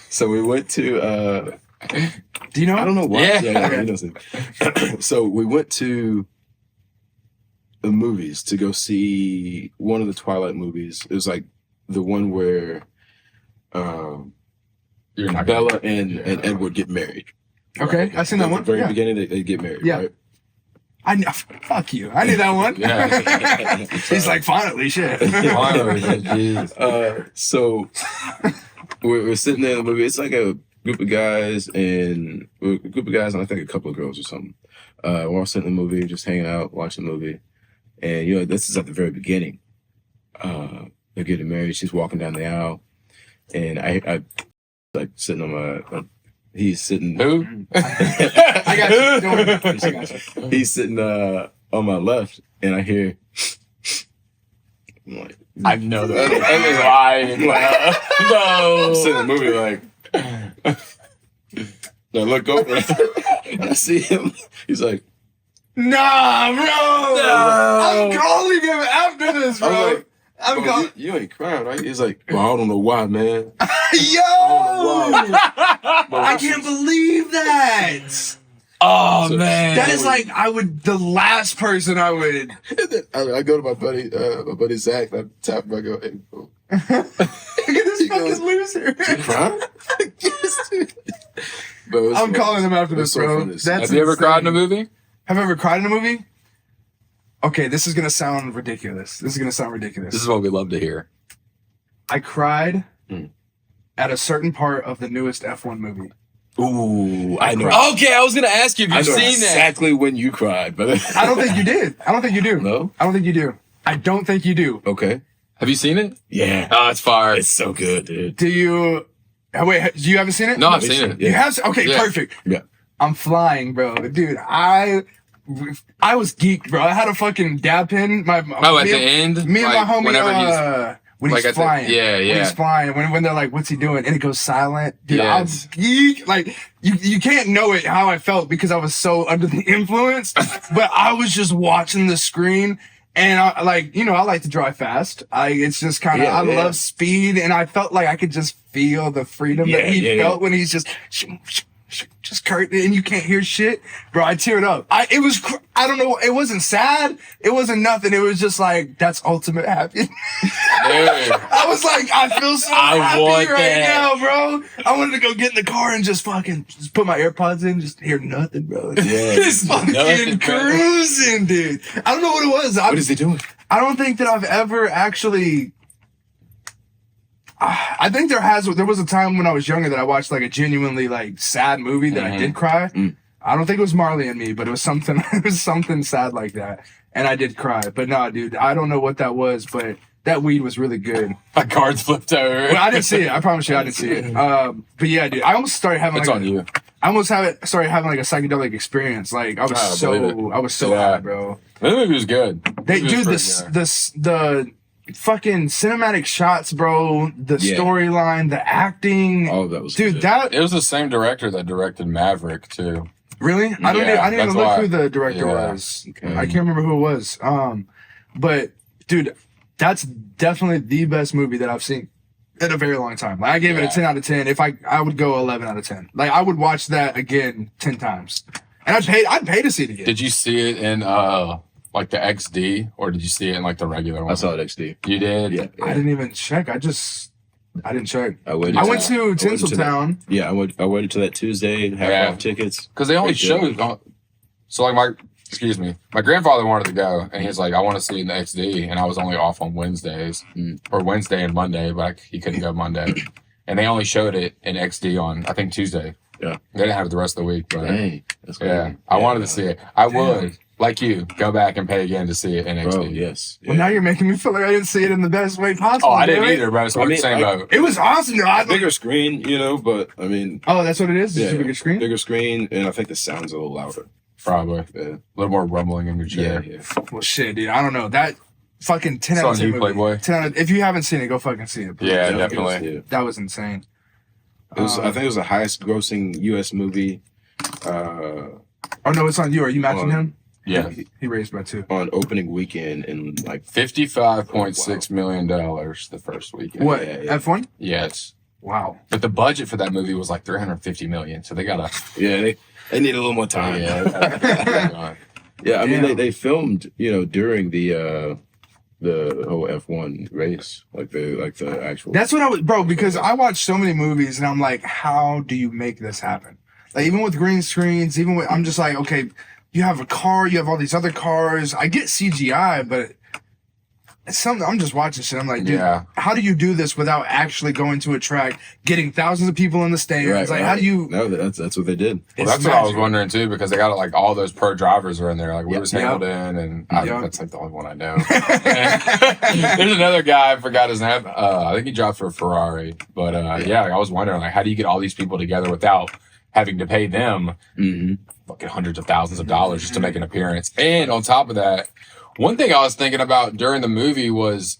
S3: So we went to.
S2: Do you know?
S3: I don't know why.
S1: Yeah.
S3: He knows it. So we went to the movies to go see one of the Twilight movies. It was like the one where Bella and Edward get married.
S2: Okay,
S3: Right?
S2: I seen that
S3: At
S2: one.
S3: the very
S2: Yeah.
S3: beginning, they get married.
S2: Yeah.
S3: Right?
S2: I know. Fuck you. I knew that one.
S1: Yeah.
S2: He's like, finally, shit.
S3: So we're sitting there in the movie. It's like a group of guys and I think a couple of girls or something. We're all sitting in the movie, just hanging out, watching the movie. And, this is at the very beginning. They're getting married. She's walking down the aisle. And I like sitting on he's sitting.
S1: Who?
S2: I got you. Don't worry. I got you.
S3: He's sitting on my left, and I hear. I'm like,
S1: I know that. That is lying. No.
S3: I'm sitting in the movie like. I look over. I see him. He's like,
S2: Nah, bro.
S3: No.
S2: I'm calling him after this, bro.
S3: I'm like,
S2: I'm calling.
S3: you ain't crying, right? He's like, well, I don't know why, man.
S2: Yo! I can't believe that.
S1: Oh,
S3: So-
S1: man.
S2: That is like the last person I would.
S3: I go to my buddy Zach, and I tap him, I go, hey, bro.
S2: Look at this
S3: He
S2: fucking
S3: goes,
S2: loser.
S3: You crying? Yes, dude. Bro, it's
S2: I'm
S3: funny.
S2: calling him after this,
S3: It's so
S2: bro.
S3: funny.
S2: That's
S1: Have you ever
S2: insane.
S1: cried in a movie?
S2: Have I ever cried in a movie? Okay, this is gonna sound ridiculous.
S1: This is what we love to hear.
S2: I cried
S3: Mm.
S2: at a certain part of the newest F1 movie.
S3: Ooh, I know.
S1: Okay, I was going to ask you if
S3: I
S1: you've
S3: know
S1: seen that.
S3: exactly when you cried, but
S2: I don't think you did. I don't think you do.
S3: No?
S2: I don't think you do. I don't think you do.
S3: Okay.
S1: Have you seen it?
S3: Yeah.
S1: Oh, it's fire.
S3: It's so good, dude.
S2: Do you? Wait, you haven't seen it?
S1: No, I've seen it.
S2: You have? Okay,
S1: Yeah.
S2: perfect.
S3: Yeah.
S2: I'm flying, bro. Dude, I was geeked, bro. I had a fucking dab pin.
S1: At the end?
S2: Me and
S1: Like,
S2: my homie.
S1: whenever
S2: when
S1: like
S2: he's
S1: at the-
S2: flying.
S1: yeah,
S2: When
S1: yeah.
S2: he's flying. When they're like, what's he doing? And it goes silent. Dude,
S1: Yes.
S2: I was geek. Like, you can't know it how I felt because I was so under the influence. But I was just watching the screen. And I like to drive fast. It's just kind of,
S3: Yeah,
S2: I
S3: yeah.
S2: love speed. And I felt like I could just feel the freedom that he felt when he's just curtain and you can't hear shit. Bro, I teared up. I don't know. It wasn't sad. It wasn't nothing. It was just like, that's ultimate happiness. I was like, I feel so happy
S1: want
S2: right
S1: that.
S2: now, bro. I wanted to go get in the car and just put my AirPods in, just hear nothing, bro.
S3: Yeah.
S2: Just fucking
S1: Nothing, bro.
S2: cruising, dude. I don't know what it was.
S3: What is he doing?
S2: I don't think that I've ever actually. I think there was a time when I was younger that I watched like a genuinely like sad movie that I did cry.
S3: Mm.
S2: I don't think it was Marley and Me, but it was something sad like that, and I did cry. But no, dude, I don't know what that was, but that weed was really good.
S1: My cards flipped over.
S2: Well, I didn't see it. I promise you, I didn't see it. But yeah, dude, I almost started having.
S1: It's
S2: like
S1: on you.
S2: I almost started having like a psychedelic experience. Like I was
S1: I believe it.
S2: high, bro.
S1: That movie was good.
S2: The fucking cinematic shots, bro. The
S3: Yeah.
S2: storyline, the acting.
S3: All of that was
S2: Dude,
S3: good.
S2: that
S1: It was the same director that directed Maverick too.
S2: really? I didn't even
S1: that's
S2: look
S1: why-
S2: who the director
S1: yeah.
S2: was.
S3: Okay.
S2: I can't remember who it was. But dude, that's definitely the best movie that I've seen. in a very long time. Like I gave it a 10 out of 10. If I would go 11 out of 10. Like I would watch that again 10 times. And I'd pay to see it again.
S1: Did you see it in like the XD, or did you see it in like the regular one?
S3: I saw it XD.
S1: You did?
S3: Yeah.
S2: I didn't even check. I didn't check.
S3: I went
S2: to Tinseltown.
S3: Yeah, I waited till that Tuesday and had off tickets.
S1: Because they only showed. So like my grandfather wanted to go, and he's like, I want to see it in the XD, and I was only off on Wednesdays, or Wednesday and Monday, but he couldn't go Monday, and they only showed it in XD on I think Tuesday.
S3: Yeah,
S1: they didn't have it the rest of the week. But
S3: dang, that's crazy.
S1: Yeah, I wanted to see it. I would. Like you, go back and pay again to see it in XD.
S3: Bro, yes.
S2: Well, now you're making me feel like I didn't see it in the best way possible.
S1: Oh, I didn't either, bro. So same boat.
S2: It was awesome, though.
S3: Bigger screen, but I mean.
S2: Oh, that's what it is? It's a bigger screen?
S3: Bigger screen, and I think the sound's a little louder.
S1: Probably. Yeah. A little more rumbling in your chair.
S3: Yeah.
S2: Well, shit, dude. I don't know. That fucking 10 out of 10 movie.
S1: Playboy.
S2: 10 out of, if you haven't seen it, go fucking see it. Please.
S1: Yeah, definitely.
S2: That was insane.
S3: It was, I think it was the highest grossing U.S. movie.
S2: Oh, no, it's on you. Are you matching him?
S1: Yeah.
S2: He raised by 2.
S3: On opening weekend in like
S1: $55.6 million the first weekend.
S2: What? F1?
S1: Yes.
S2: Wow.
S1: But the budget for that movie was like $350 million. So they gotta.
S3: Yeah, they need a little more time.
S1: Yeah.
S3: Yeah, I mean they filmed, during the whole F1 race, like the actual.
S2: That's what I was, bro. Because I watch so many movies, and I'm like, how do you make this happen? Like even with green screens, I'm just like, okay, you have a car, you have all these other cars. I get CGI, but it's something. I'm just watching shit. I'm like, dude, how do you do this without actually going to a track, getting thousands of people in the stands?
S3: Right.
S2: How do you?
S3: No, that's what they did.
S1: Well, that's what I was wondering too, because they got like all those pro drivers are in there, like Lewis Hamilton, and that's like the only one I know. There's another guy, I forgot his name. I think he drives for a Ferrari, but I was wondering like, how do you get all these people together without having to pay them fucking hundreds of thousands of dollars just to make an appearance? And on top of that, one thing I was thinking about during the movie was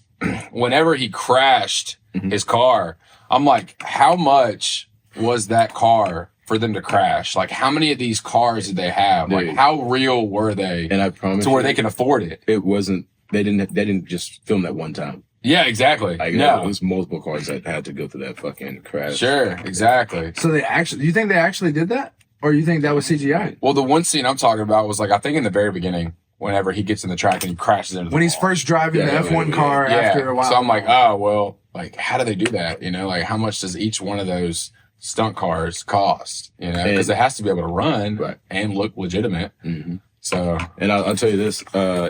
S1: whenever he crashed his car, I'm like, how much was that car for them to crash? Like, how many of these cars did they have?
S3: Dude.
S1: Like, how real were they?
S3: And I promise
S1: to where they can afford it.
S3: It wasn't. They didn't just film that one time.
S1: Yeah, exactly.
S3: Like,
S1: no,
S3: it was multiple cars that had to go through that fucking crash.
S1: Sure, exactly.
S2: So do you think they actually did that, or you think that was CGI?
S1: Well, the one scene I'm talking about was like, I think in the very beginning, whenever he gets in the track and he crashes into the
S2: when he's
S1: wall.
S2: first driving the F1 car after a while.
S1: So I'm like, oh, well, like, how do they do that? Like, how much does each one of those stunt cars cost? Because it has to be able to run and look legitimate.
S3: Mm-hmm.
S1: So,
S3: and I'll tell you this: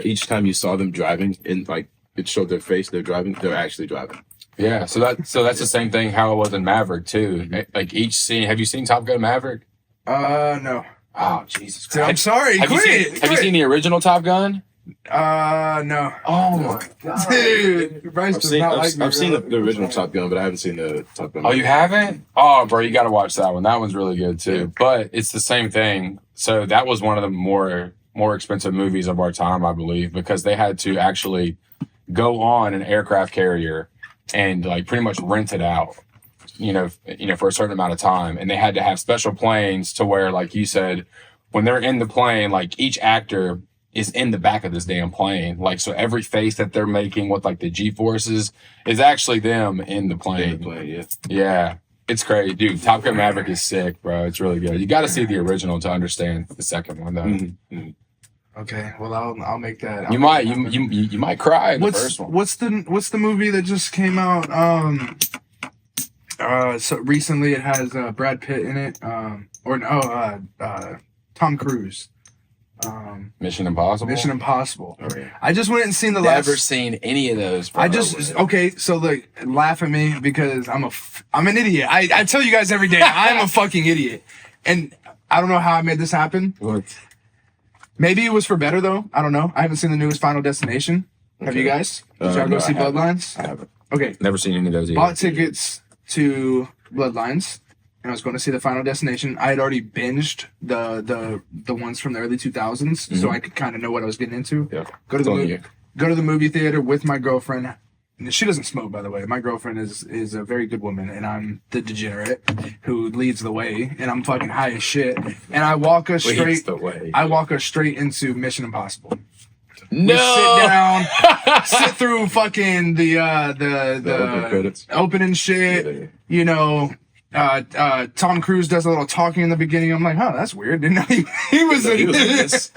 S3: each time you saw them driving, and like it showed their face, they're actually driving.
S1: Yeah. So that's the same thing how it was in Maverick too. Like each scene. Have you seen Top Gun Maverick?
S2: No.
S1: Oh, Jesus Christ.
S2: Dude, I'm sorry.
S1: Have you seen the original Top Gun?
S2: No.
S1: Oh my God.
S2: Dude, Bryce does not like me.
S3: I've seen the original Top Gun, but I haven't seen the Top Gun.
S1: Oh, you haven't? Oh, bro, you got to watch that one. That one's really good too. Yeah. But it's the same thing. So that was one of the more expensive movies of our time, I believe, because they had to actually go on an aircraft carrier and like pretty much rent it out. For a certain amount of time. And they had to have special planes to where, like you said, when they're in the plane, like each actor is in the back of this damn plane. Like, so every face that they're making with like the G-forces is actually them in the plane. Yeah. It's crazy. Dude, Top Gun Maverick is sick, bro. It's really good. You got to see the original to understand the second one, though. Mm-hmm.
S2: Okay, well, I'll make that.
S1: You might cry in the first one.
S2: What's the movie that just came out? So recently it has Brad Pitt in it, Tom Cruise.
S1: Mission Impossible.
S2: Oh, yeah. I just went and seen the last.
S1: Never seen any of those.
S2: So like laugh at me because I'm an idiot. I tell you guys every day I'm a fucking idiot, and I don't know how I made this happen.
S3: What?
S2: Maybe it was for better though. I don't know. I haven't seen the newest Final Destination. Okay. Have you guys? Did y'all go see Bloodlines?
S3: I haven't.
S2: Okay.
S1: Never seen any of those either.
S2: Bought tickets to Bloodlines, and I was going to see the Final Destination. I had already binged the ones from the early 2000s, so I could kind of know what I was getting into.
S3: Yeah.
S2: Go to the movie theater with my girlfriend. She doesn't smoke, by the way. My girlfriend is a very good woman, and I'm the degenerate who leads the way, and I'm fucking high as shit. And I walk us straight into Mission Impossible.
S1: No.
S2: We sit down. sit through fucking the
S3: opening credits.
S2: Opening shit. Yeah. Tom Cruise does a little talking in the beginning. I'm like, that's weird. Didn't know he was in this.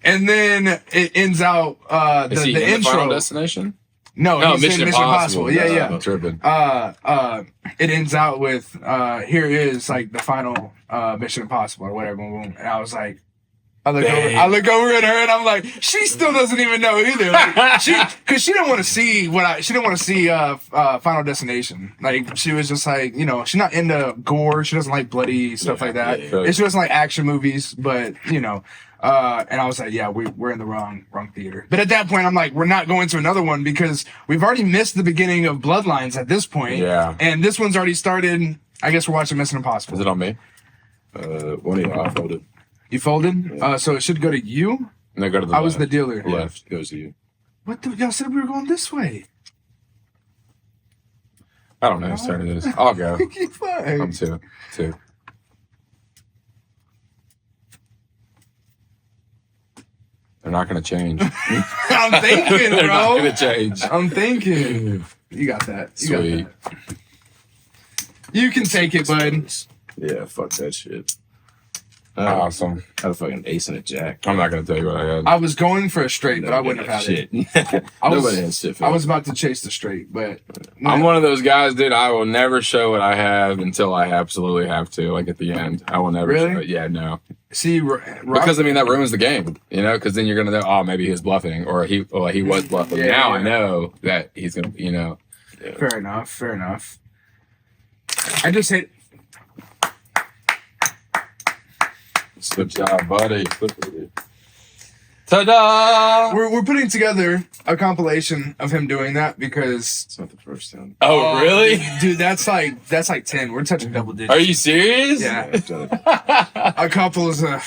S2: And then it ends out the intro.
S1: Final Destination?
S2: No, Mission Impossible. Yeah.
S1: I'm tripping.
S2: It ends out with here is like the final Mission Impossible or whatever. And I was like, I look over at her and I'm like, she still doesn't even know either. Like, because she didn't want to see Final Destination. Like she was just like, she's not into gore. She doesn't like bloody stuff like that. Yeah. She doesn't like action movies, but and I was like, yeah, we're in the wrong theater. But at that point, I'm like, we're not going to another one because we've already missed the beginning of Bloodlines at this point.
S1: Yeah.
S2: And this one's already started. I guess we're watching Mission Impossible.
S1: Is it on me?
S3: One of y'all folded.
S2: You folded?
S3: Yeah.
S2: So it should go to you?
S1: No, go to the
S2: I was the dealer.
S3: Left goes to you.
S2: What y'all said we were going this way?
S1: I don't know whose turn it is. I'll go.
S2: Fine.
S1: I'm two. They're not going to change.
S2: I'm thinking, bro.
S1: They're not going to change.
S2: I'm thinking. You got that.
S1: Sweet.
S2: Got that. You can take it, bud.
S3: Yeah, fuck that shit.
S1: Awesome.
S3: I had a fucking ace and a jack.
S1: I'm not going to tell you what I had.
S2: I was going for a straight, but I wouldn't have had
S3: shit.
S2: it.
S3: Nobody has shit.
S2: I was about to chase the straight, but
S1: I'm one of those guys, dude. I will never show what I have until I absolutely have to. Like at the end, I will never.
S2: Really?
S1: Show it. Yeah, no.
S2: See,
S1: because that ruins the game, Because then you're gonna know, oh, maybe he was bluffing, or he was bluffing.
S2: Yeah,
S1: now I know that he's gonna,
S2: Yeah. Fair enough. I just hate.
S1: Good job, buddy. Ta-da!
S2: We're putting together a compilation of him doing that because
S3: it's not the first time.
S1: Oh, really?
S2: Dude, that's like 10. We're touching double digits.
S1: Are you serious?
S2: Yeah. A couple is a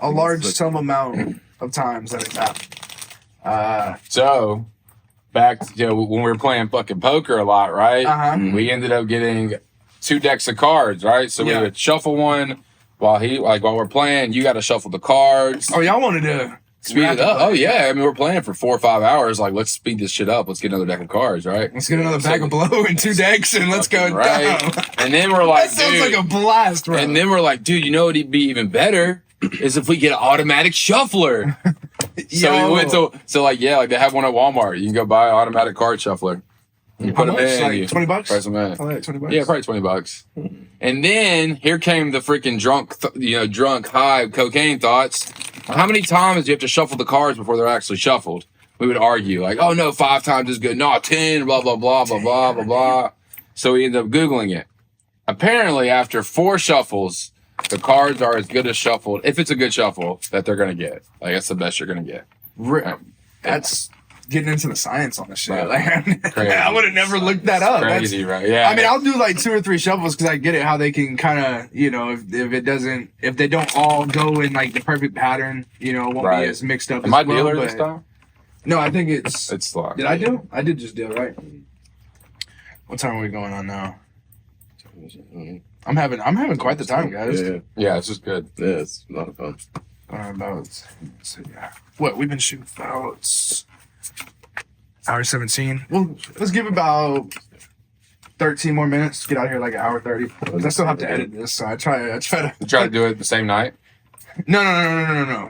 S2: large some amount of times that it's happened.
S1: So back to, when we were playing fucking poker a lot, right?
S2: Uh-huh.
S1: We ended up getting 2 decks of cards, right? So we would shuffle one while we're playing. You got to shuffle the cards.
S2: Oh, y'all wanted to
S1: speed it up? Oh yeah, I mean we're playing for 4 or 5 hours. Like let's speed this shit up. Let's get another deck of cards, right?
S2: Let's get another bag of blow and 2 decks, and let's go
S1: right.
S2: down.
S1: And then we're like,
S2: that sounds like a blast, bro.
S1: And then we're like, dude, you know what'd be even better is if we get an automatic shuffler. So we went like they have one at Walmart. You can go buy an automatic card shuffler. You put them in,
S2: like $20?
S1: Price them in.
S2: Like $20?
S1: Yeah, probably $20. And then here came the freaking drunk high cocaine thoughts. How many times do you have to shuffle the cards before they're actually shuffled? We would argue like, oh no, 5 times is good. No, 10, blah, blah, blah, blah, blah, blah, blah. So we ended up Googling it. Apparently after 4 shuffles, the cards are as good as shuffled, if it's a good shuffle, that they're going to get. Like that's the best you're going to get.
S2: That's getting into the science on the shit.
S1: Right.
S2: Like, I would have never looked that up.
S1: Crazy, right? Yeah.
S2: I mean, I'll do like 2 or 3 shuffles because I get it how they can kind of, if they don't all go in like the perfect pattern, it won't be as mixed up.
S1: Am I dealer this time?
S2: No, I think it's
S1: locked.
S2: Did I do? I did just deal, right? What time are we going on now? I'm having quite the time, guys.
S1: Yeah, it's just good.
S3: Yeah, it's a lot of fun.
S2: What we've been shooting about. Hour 17. Well, let's give about 13 more minutes. Get out of here like an hour 30. I still have to edit this, so I try to
S1: do it the same night.
S2: No.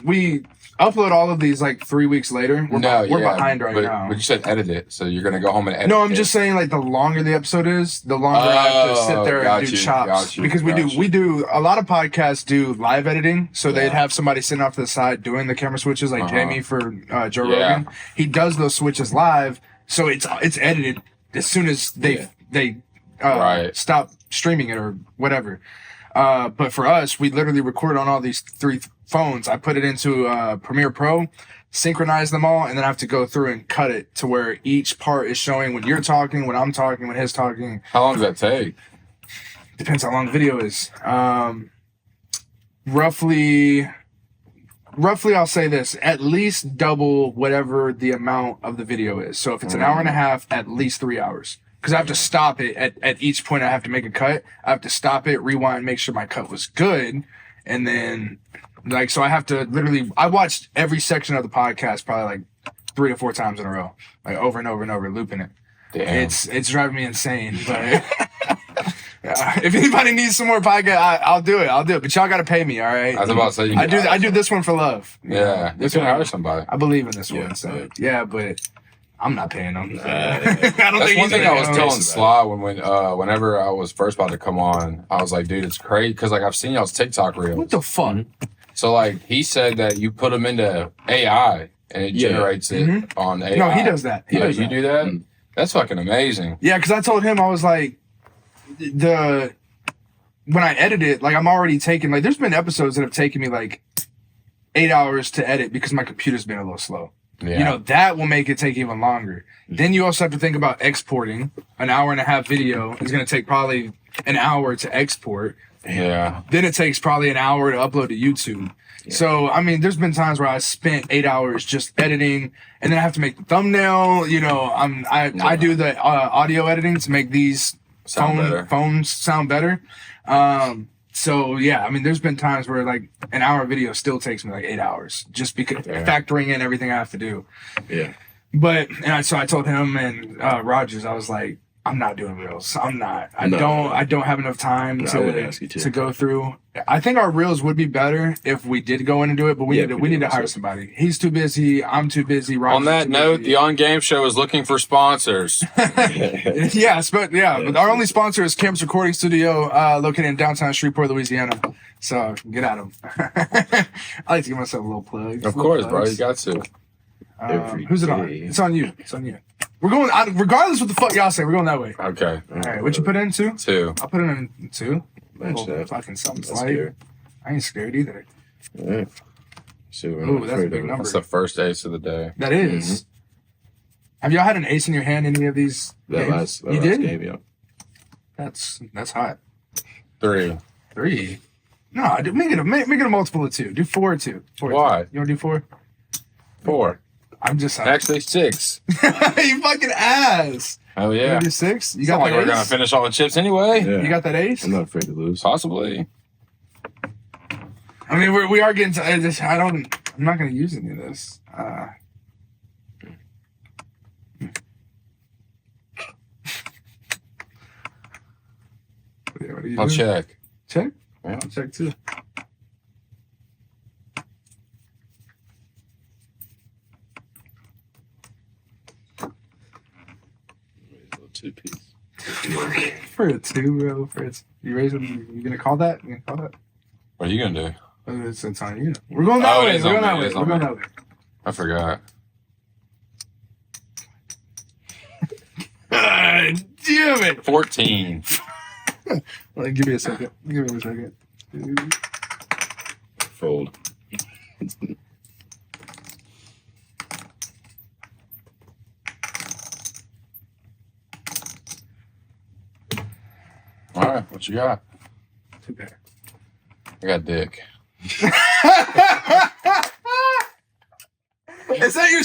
S2: We upload all of these like 3 weeks later. We're behind right now.
S1: But you said edit it, so you're gonna go home and edit.
S2: No, I'm just saying like the longer the episode is, the longer I have to sit there and do chops. Because we do a lot of podcasts do live editing, so they'd have somebody sitting off to the side doing the camera switches, like Jamie for Joe Rogan. He does those switches live, so it's edited as soon as they stop streaming it or whatever. But for us, we literally record on all these 3 phones. I put it into Premiere Pro, synchronize them all, and then I have to go through and cut it to where each part is showing when you're talking, when I'm talking, when he's talking.
S1: How long does that take?
S2: Depends how long the video is. Roughly, I'll say this, at least double whatever the amount of the video is. So if it's an hour and a half, at least 3 hours. Because I have to stop it at each point. I have to make a cut. I have to stop it, rewind, make sure my cut was good, and then Like, so I have to literally, I watched every section of the podcast probably like 3 or 4 times in a row, like over and over and over, looping it.
S1: Damn.
S2: It's driving me insane. But if anybody needs some more podcast, I'll do it. But y'all got to pay me, all right?
S1: I was about to say,
S2: I do this one for love.
S1: Yeah, you can hire somebody.
S2: I believe in this one. So yeah, but I'm not paying them. I don't
S1: That's
S2: think
S1: one thing I was telling
S3: about
S1: Sly whenever I was first about to come on. I was like, dude, it's crazy because like I've seen y'all's TikTok reels.
S2: What the fuck?
S1: So like he said that you put them into AI and it generates it on AI.
S2: No, he does that.
S1: You do that?
S3: Mm-hmm.
S1: That's fucking amazing.
S2: Yeah, because I told him I was like when I edit it, like I'm already taking like there's been episodes that have taken me like 8 hours to edit because my computer's been a little slow.
S1: Yeah.
S2: You know, that will make it take even longer. Then you also have to think about exporting. An hour and a half video is going to take probably an hour to export.
S1: Yeah.
S2: Then it takes probably an hour to upload to YouTube. Yeah. So, I mean, there's been times where I spent 8 hours just editing, and then I have to make the thumbnail. You know, I do the audio editing to make these phones sound better. So yeah, I mean, there's been times where like an hour video still takes me like 8 hours just because factoring in everything I have to do.
S3: Yeah.
S2: But so I told him and Rogers, I was like, I'm not doing reels. I'm not. I don't have enough time to go through. I think our reels would be better if we did go in and do it, but we need to hire somebody. He's too busy. I'm too busy. Rogers
S1: on that note, the On Game Show is looking for sponsors.
S2: But our only sponsor is Campus Recording Studio, located in downtown Shreveport, Louisiana. So get at them. I like to give myself a little plug.
S1: Of course, bro. You got to.
S2: Who's it on? It's on you. We're going, regardless what the fuck y'all say, we're going that way.
S1: Okay.
S2: All right. What you put in 2?
S1: 2.
S2: I'll put it in 2.
S3: Fucking
S2: something slight. I ain't scared either.
S3: Yeah. So
S2: ooh, that's a big number.
S1: That's the first ace of the day.
S2: That is. Mm-hmm. Have y'all had an ace in your hand any of these games? You did?
S3: Game, yeah.
S2: That's hot.
S1: 3.
S2: 3? No, make it a multiple of 2. Do 4 or 2. 4
S1: Why?
S2: 2. You want to do 4?
S1: 4.
S2: I'm just
S1: actually 6.
S2: You fucking ass.
S1: Oh yeah.
S2: You want to do 6? You got
S1: that ace? We're gonna finish all the chips anyway.
S3: Yeah.
S2: You got that ace?
S3: I'm not afraid to lose.
S1: Possibly.
S2: I mean, we are getting to. I'm not gonna use any of this.
S1: I'll check.
S2: Check?
S1: Yeah.
S2: I'll check too.
S3: Two-piece.
S2: For a 2, bro. You raising? You gonna call that?
S1: What are you gonna do?
S2: It's on you. We're going that way. We're going that way.
S1: I forgot.
S2: Damn it.
S1: 14.
S2: Give me a second.
S3: Fold.
S1: All right, what you got?
S2: 2 pair.
S1: I got dick.
S2: Is that your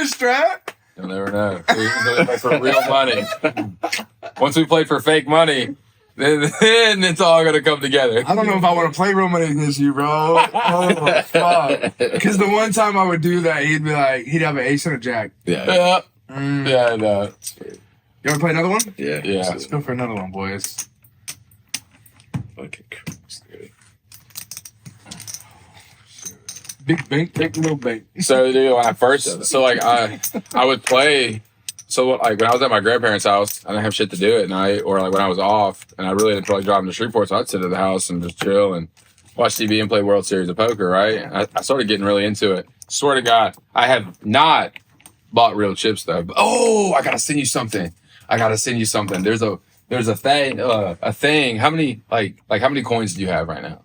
S2: strat?
S1: You'll never know. We play for real money. Once we play for fake money, then it's all gonna come together.
S2: I don't know if I want to play real money against you, bro. Oh fuck! Because the one time I would do that, he'd have an ace and a jack.
S1: Yeah. Yeah, I know.
S2: You want to play another one?
S3: Yeah.
S2: Let's go for another one, boys.
S3: Okay.
S2: Big bank, big little bank.
S1: So, dude, when I would play. So, like, when I was at my grandparents' house, I didn't have shit to do at night, or like when I was off, and I really didn't feel like driving to Shreveport, so I'd sit at the house and just chill and watch TV and play World Series of Poker. Right? I started getting really into it. Swear to God, I have not bought real chips though. Oh, I gotta send you something. There's a thing. How many how many coins do you have right now?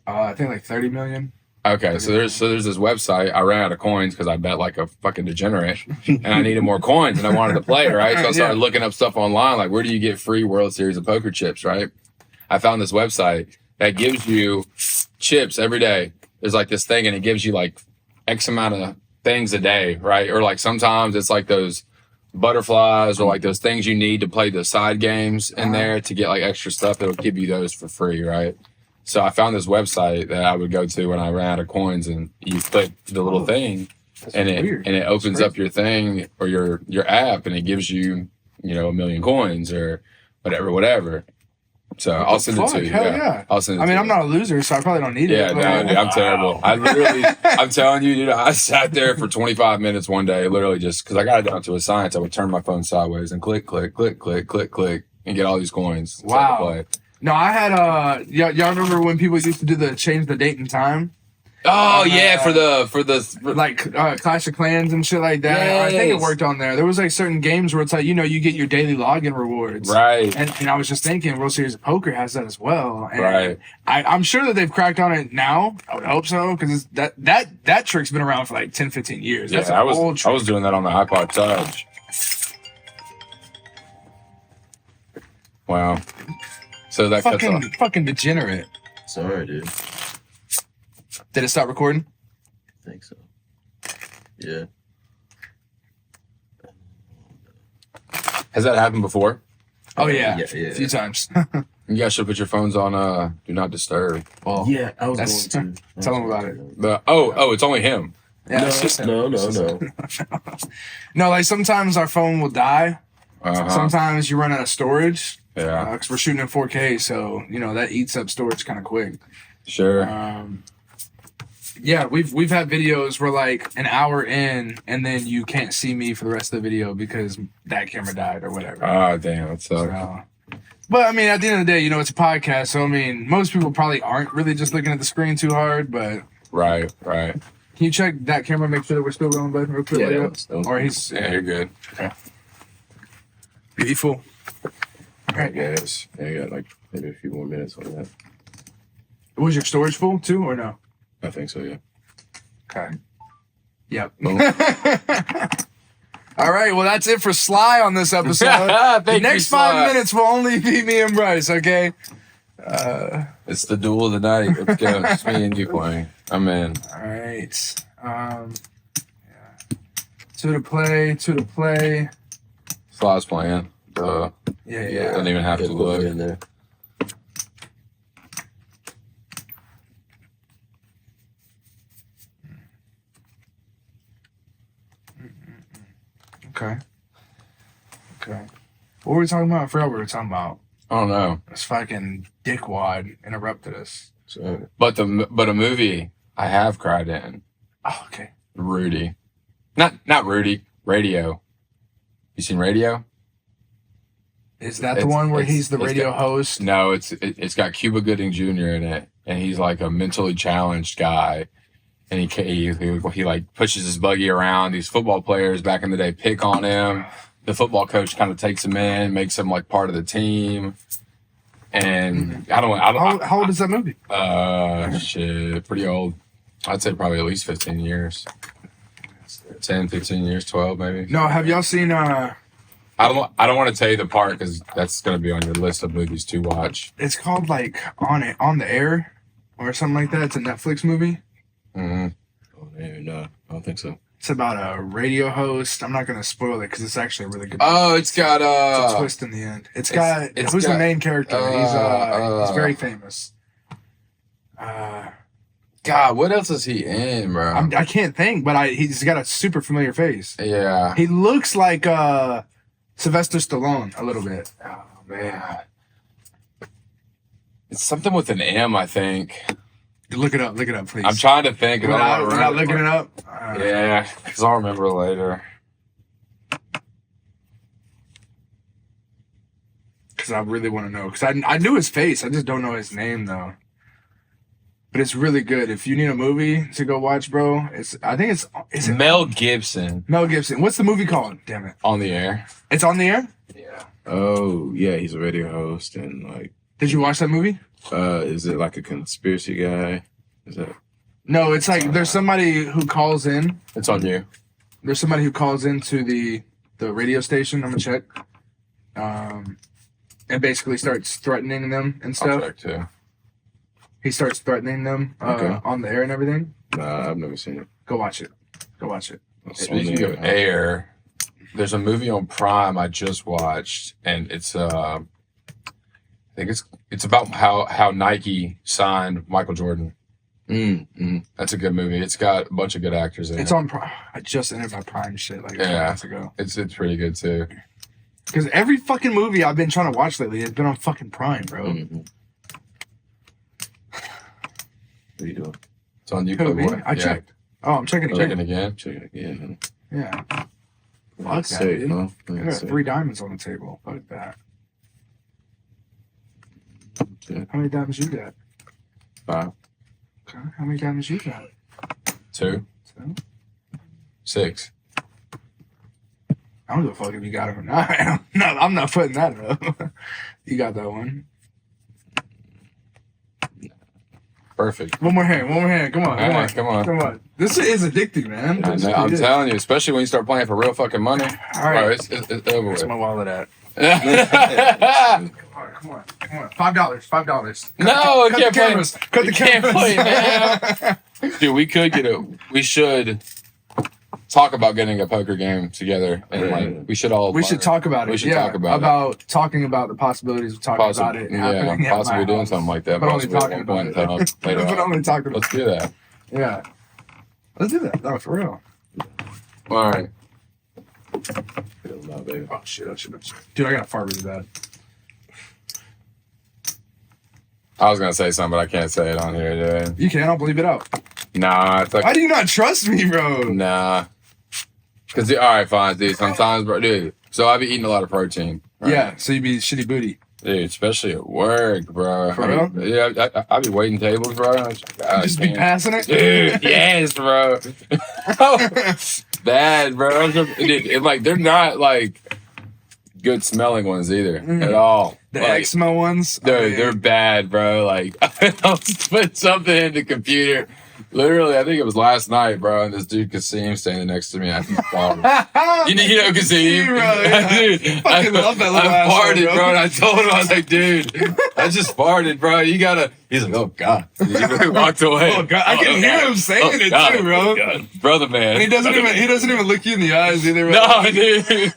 S2: I think like 30 million.
S1: Okay, so there's this website. I ran out of coins because I bet like a fucking degenerate, and I needed more coins, and I wanted to play, right? So I started looking up stuff online, like where do you get free World Series of Poker chips, right? I found this website that gives you chips every day. There's like this thing, and it gives you like X amount of things a day, right? Or like sometimes it's like those butterflies or like those things you need to play the side games in there to get like extra stuff. It'll give you those for free, right? So I found this website that I would go to when I ran out of coins, and you click the little thing, and it opens up your thing or your app, and it gives you, you know, 1 million coins or whatever. So I'll send it to you.
S2: Hell yeah.
S1: I'll send it to you.
S2: I mean, I'm not a loser, so I probably don't need it.
S1: Yeah, no, dude, I'm terrible. I'm telling you, dude, I sat there for 25 minutes one day, literally just because I got it down to a science. I would turn my phone sideways and click, click, click, click, click, click, and get all these coins.
S2: Wow. No, I had y'all remember when people used to do the change the date and time?
S1: Oh yeah, for
S2: like Clash of Clans and shit like that. Yes. I think it worked on there. There was like certain games where it's like, you know, you get your daily login rewards,
S1: right?
S2: And I was just thinking, World Series of Poker has that as well, and
S1: right?
S2: I'm sure that they've cracked on it now. I would hope so, because that trick's been around for like 10, 15 years. That's
S1: I was doing that on the iPod Touch. Wow. So that
S2: fucking degenerate.
S3: Sorry, dude.
S2: Did it stop recording?
S3: I think so. Yeah.
S1: Has that happened before?
S2: Oh yeah. A few times.
S1: You guys should put your phones on do not disturb.
S3: Well, yeah, I was going to.
S2: Tell them about it.
S1: It's only him.
S2: Yeah,
S3: no.
S2: No, like sometimes our phone will die.
S1: Uh-huh.
S2: Sometimes you run out of storage.
S1: Yeah.
S2: Because we're shooting in 4K, so you know that eats up storage kind of quick.
S1: Sure.
S2: Yeah, we've had videos where like an hour in, and then you can't see me for the rest of the video because that camera died or whatever.
S1: Oh, damn, that sucks.
S2: So, but I mean, at the end of the day, you know, it's a podcast, so I mean, most people probably aren't really just looking at the screen too hard. But
S1: right.
S2: Can you check that camera, make sure that we're still rolling, bud, real quick?
S3: Yeah,
S1: you're good.
S2: Okay. Beautiful.
S3: All right, guys. Yeah, you got like maybe a few more minutes on that.
S2: Was your storage full too, or no?
S3: I think so, yeah.
S2: Okay. Yep. All right. Well, that's it for Sly on this episode. The next 5 minutes will only be me and Bryce. Okay.
S1: It's the duel of the night. Let's go. It's me and you playing. I'm in.
S2: All right. Yeah. Two to play.
S1: Sly's playing.
S2: Yeah.
S1: Don't even have to look
S3: in there.
S2: Okay. What were we talking about? I forgot what we were talking about.
S1: I don't know.
S2: This fucking dickwad interrupted us.
S3: So,
S1: but a movie I have cried in.
S2: Oh, okay.
S1: Rudy. Not Rudy. Radio. You seen Radio?
S2: Is that the one where he's the radio host?
S1: No, it's got Cuba Gooding Jr. in it, and he's like a mentally challenged guy, and he like pushes his buggy around. These football players back in the day pick on him. The football coach kind of takes him in, makes him like part of the team. And
S2: How old is that movie?
S1: Shit, pretty old. I'd say probably at least 15 years. 10, 15 years, 12 maybe.
S2: No, have y'all seen
S1: I don't want to tell you the part because that's going to be on your list of movies to watch.
S2: It's called like On the Air or something like that. It's a Netflix movie.
S1: Mm-hmm.
S3: Oh, no, I don't think so.
S2: It's about a radio host. I'm not going to spoil it because it's actually a really good.
S1: Oh, it's got
S2: it's a twist in the end. Who's the main character? He's very famous.
S1: God, what else is he in, bro?
S2: I can't think, but he's got a super familiar face.
S1: Yeah,
S2: he looks like Sylvester Stallone a little bit.
S1: Oh man, it's something with an M, I think.
S2: Look it up, please.
S1: I'm trying to think.
S2: Without looking it up?
S1: Yeah, because I'll remember later.
S2: Because I really want to know. Because I knew his face. I just don't know his name, though. But it's really good. If you need a movie to go watch, bro, is it
S1: Mel Gibson.
S2: Mel Gibson. What's the movie called? Damn it.
S1: On the Air.
S2: It's on the air?
S1: Yeah.
S3: Oh, yeah, he's a radio host and like.
S2: Did you watch that movie?
S3: Is it like a conspiracy guy? Is that?
S2: No, it's like there's somebody who calls in.
S1: It's on you.
S2: There's somebody who calls into the radio station. I'm gonna check. And basically starts threatening them and stuff.
S1: I'll check too.
S2: He starts threatening them on the air and everything.
S3: Nah, I've never seen it.
S2: Go watch it.
S1: Speaking of air, there's a movie on Prime I just watched, and it's I think it's about how Nike signed Michael Jordan. That's a good movie. It's got a bunch of good actors in it.
S2: It's on Prime. I just entered my Prime shit like a couple months ago.
S1: It's pretty good too.
S2: Because every fucking movie I've been trying to watch lately has been on fucking Prime, bro.
S3: What are you doing?
S1: It's on you.
S2: I checked. Oh, I'm checking again.
S3: Checking again.
S2: Yeah.
S3: Fuck that,
S2: man. I got 3 diamonds on the table. Fuck that.
S3: Okay.
S2: How many diamonds you got?
S3: 5.
S2: Okay. How many diamonds you got?
S1: 2. 6.
S2: I don't give a fuck if you got it or not. I'm not putting that up. You got that one.
S1: Perfect.
S2: One more hand. Come on.
S1: Come on.
S2: This is addicting, man.
S1: I'm telling you, especially when you start playing for real fucking money.
S2: All right.
S1: Bro, it's over
S2: Where's
S1: with.
S2: my wallet at? Come on. $5.
S1: No, I can't play.
S2: Cameras. Cut the
S1: Can't
S2: cameras.
S1: play, man. Dude, we could get it. We should talk about getting a poker game together, and like we should all.
S2: We should talk about it.
S1: We should talk about
S2: talking about the possibilities of talking about it. happening at
S1: possibly
S2: my
S1: doing
S2: house.
S1: something like that.
S2: But only
S1: possibly at
S2: talking
S1: one
S2: about
S1: point
S2: it.
S1: in time later
S2: But
S1: on.
S2: only talking about
S1: Let's do that.
S2: Yeah. Let's do that. No, for real.
S1: All right.
S3: Baby.
S2: Oh shit! Dude, I got a fart really bad.
S1: I was gonna say something, but I can't say it on here, dude.
S2: You can't. I'll bleep it out.
S1: Nah, it's like
S2: Why do you not trust me, bro?
S1: nah. Cause all right, fine, dude. Sometimes, bro, dude. So I be eating a lot of protein. Right?
S2: Yeah. So you be shitty booty.
S1: Dude, especially at work, bro.
S2: For real?
S1: Yeah, I be waiting tables, bro.
S2: Just be passing it,
S1: Dude, yes, bro. Bad, bro. Dude, and like they're not like good smelling ones either at all.
S2: The
S1: like,
S2: X-Mo ones,
S1: dude, they're bad, bro. Like I'll put something in the computer. Literally, I think it was last night, bro, and this dude Kasim standing next to me. I think you know Kasim,
S2: bro, yeah.
S1: Dude,
S2: fucking love that little
S1: I
S2: asshole,
S1: farted,
S2: bro.
S1: bro, and I told him, I was like, dude, I just farted, bro. You gotta. He's like, oh god. He walked away.
S2: Oh god, I can hear him saying it too, bro.
S1: God. Brother, man.
S2: And he doesn't even look you in the eyes either. Bro.
S1: No, dude.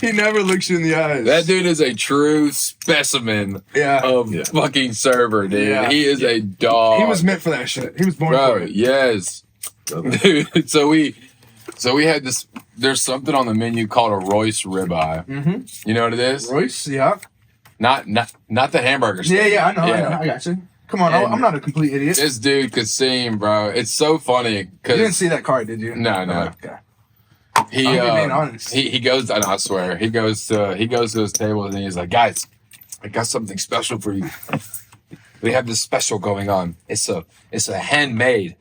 S2: He never looks you in the eyes.
S1: That dude is a true specimen of fucking server, dude.
S2: Yeah.
S1: He is a dog.
S2: He was meant for that shit. He was born for it.
S1: Yes. Dude, so we had this. There's something on the menu called a Royce ribeye.
S2: Mm-hmm.
S1: You know what it is?
S2: Royce, yeah.
S1: Not the hamburger steak.
S2: Yeah, I know. I got you. Come on, I'm not a complete idiot.
S1: This dude Kasim, bro. It's so funny
S2: You
S1: because
S2: didn't see that card, did you?
S1: No.
S2: Okay.
S1: he
S2: I'm being honest.
S1: he goes. I swear he goes to his table and he's like, guys, I got something special for you. We have this special going on. It's a handmade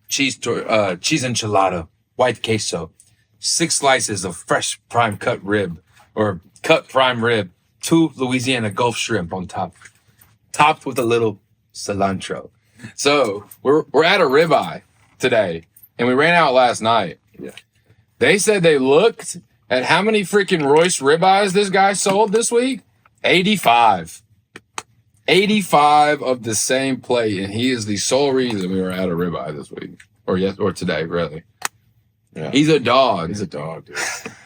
S1: cheese enchilada, white queso, 6 slices of fresh prime cut rib or cut prime rib, 2 Louisiana Gulf shrimp on top, topped with a little cilantro. So we're at a ribeye today, and we ran out last night.
S3: Yeah.
S1: They said they looked at how many freaking Royce ribeyes this guy sold this week. 85. 85 of the same plate, and he is the sole reason we were at a ribeye this week. Or today, really. Yeah. He's a dog.
S3: He's a dog, dude.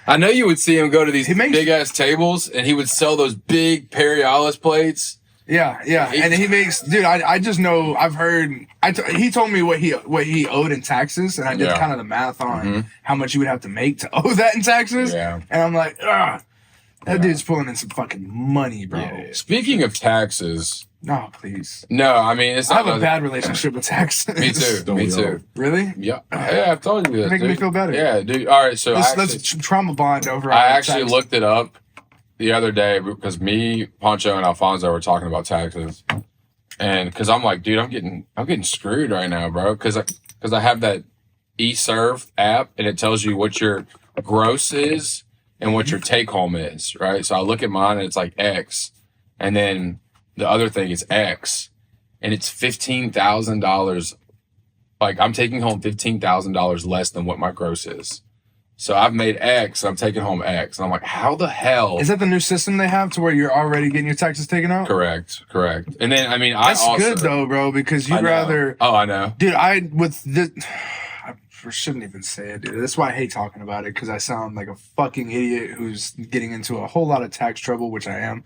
S1: I know you would see him go to these big-ass tables, and he would sell those big Perialis plates.
S2: Yeah. And he makes, dude, I just know, I've heard, he told me what he owed in taxes, and I did kind of the math on how much you would have to make to owe that in taxes. Yeah. And I'm like, that dude's pulling in some fucking money, bro.
S1: Yeah. Speaking of taxes.
S2: No, please.
S1: No, I mean, it's
S2: I have a bad relationship with taxes.
S1: Me too. Me too.
S2: Really?
S1: Yeah. Yeah, I've told you this.
S2: Making me feel better.
S1: Yeah, dude. All right, so
S2: let's trauma bond over.
S1: I actually looked it up the other day because me, Poncho, and Alfonso were talking about taxes, and because I'm like, dude, I'm getting screwed right now, bro. Because I have that eServe app, and it tells you what your gross is and what your take home is, right? So I look at mine, and it's like X, and then the other thing is X, and it's $15,000. Like I'm taking home $15,000 less than what my gross is. So I've made X, I'm taking home X. And I'm like, how the hell?
S2: Is that the new system they have to where you're already getting your taxes taken out?
S1: Correct. And then, I mean,
S2: that's good though, bro, because you'd rather.
S1: Oh, I know.
S2: Dude, I shouldn't even say it, dude. That's why I hate talking about it, because I sound like a fucking idiot who's getting into a whole lot of tax trouble, which I am.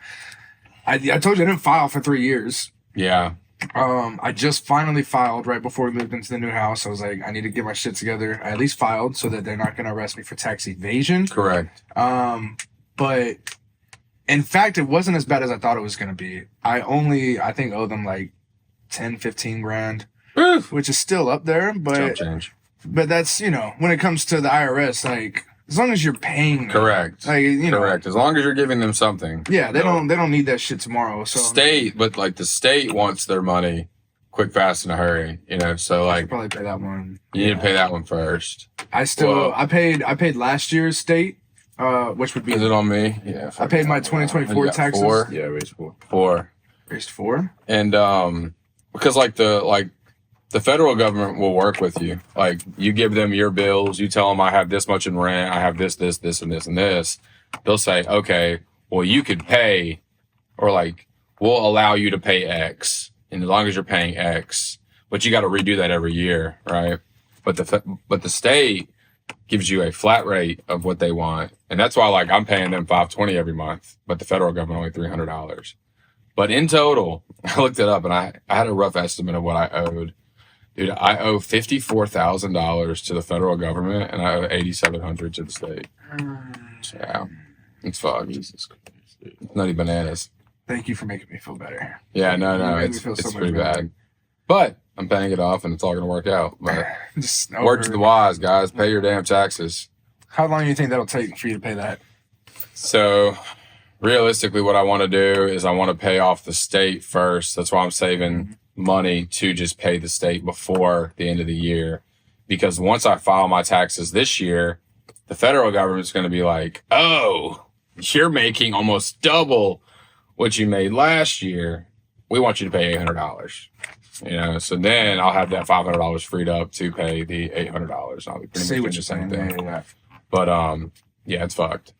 S2: I told you I didn't file for 3 years.
S1: Yeah.
S2: I just finally filed right before we moved into the new house. I was like, I need to get my shit together. I at least filed so that they're not going to arrest me for tax evasion.
S1: Correct.
S2: But in fact, it wasn't as bad as I thought it was going to be. I think owe them like 10, 15 grand, which is still up there, but that's, when it comes to the IRS, like, as long as you're paying them,
S1: correct.
S2: Like,
S1: correct. As long as you're giving them something.
S2: Yeah, they don't need that shit tomorrow. So
S1: the state wants their money quick, fast, in a hurry. So like
S2: probably pay that one.
S1: You need to pay that one first.
S2: I paid last year's state, which would be.
S1: Is it on me? Yeah.
S2: I paid my 2024 taxes.
S1: 4?
S3: Yeah, raised 4.
S1: 4.
S2: Raised 4.
S1: And because the federal government will work with you. Like, you give them your bills, you tell them I have this much in rent, I have this, and this, and this. They'll say, okay, well, you could pay, or like, we'll allow you to pay X, and as long as you're paying X, but you got to redo that every year, right? But the state gives you a flat rate of what they want, and that's why, like, I'm paying them $520 every month, but the federal government only $300. But in total, I looked it up, and I had a rough estimate of what I owed. Dude, I owe $54,000 to the federal government, and I owe $8,700 to the state. So, yeah, it's fucked. Jesus Christ, dude. Nutty bananas.
S2: Thank you for making me feel better.
S1: Yeah, no, it's pretty bad. But I'm paying it off, and it's all gonna work out. But word to the wise, guys, pay your damn taxes.
S2: How long do you think that'll take for you to pay that?
S1: So, realistically, what I want to do is I want to pay off the state first. That's why I'm saving money to just pay the state before the end of the year, because once I file my taxes this year, the federal government's going to be like, oh, you're making almost double what you made last year. We want you to pay $800. So then I'll have that $500 freed up to pay the $800. I'll be pretty much doing the same thing. Yeah. But yeah, it's fucked.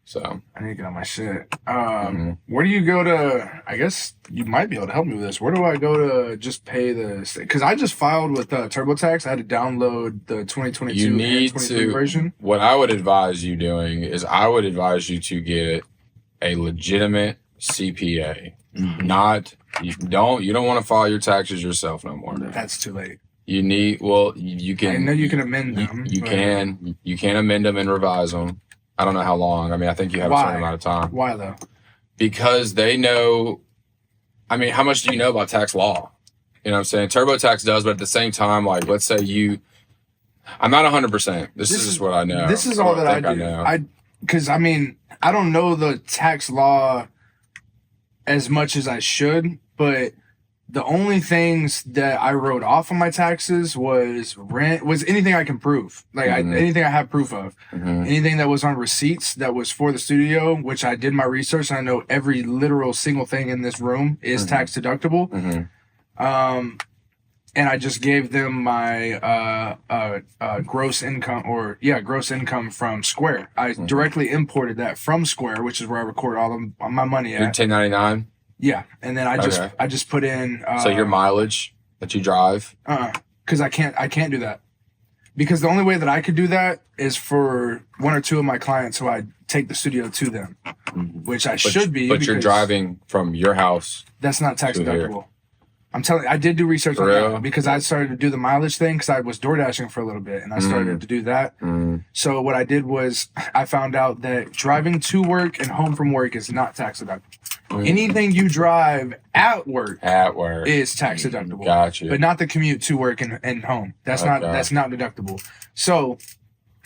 S1: So
S2: I need to get on my shit. Where do you go to? I guess you might be able to help me with this. Where do I go to just pay the? Because I just filed with TurboTax. I had to download the 2022 and 2023 version. What
S1: I would advise you doing is I would advise you to get a legitimate CPA. You don't want to file your taxes yourself no more.
S2: That's too late.
S1: You can.
S2: I know you can amend them.
S1: You can amend them and revise them. I don't know how long. I mean, I think you have a certain amount of time.
S2: Why though?
S1: Because they know. I mean, how much do you know about tax law? You know what I'm saying? TurboTax does, but at the same time, like, let's say I'm not 100%. This is just what I know.
S2: This is all that I do. Because I mean, I don't know the tax law as much as I should, but the only things that I wrote off on my taxes was rent, was anything I can prove. Like anything I have proof of. Anything that was on receipts that was for the studio, which I did my research. And I know every literal single thing in this room is tax deductible. And I just gave them my gross income gross income from Square. I directly imported that from Square, which is where I record all of my money at.
S1: 1099?
S2: Yeah, and then I just put in.
S1: So your mileage that you drive?
S2: Because I can't do that. Because the only way that I could do that is for one or two of my clients who I take the studio to them, which I should be.
S1: But you're driving from your house.
S2: That's not tax deductible. I'm telling you, I did do research on that because I started to do the mileage thing because I was door dashing for a little bit and I started to do that. So what I did was I found out that driving to work and home from work is not tax deductible. Anything you drive at work is tax deductible.
S1: Gotcha.
S2: But not the commute to work and home. That's not deductible. So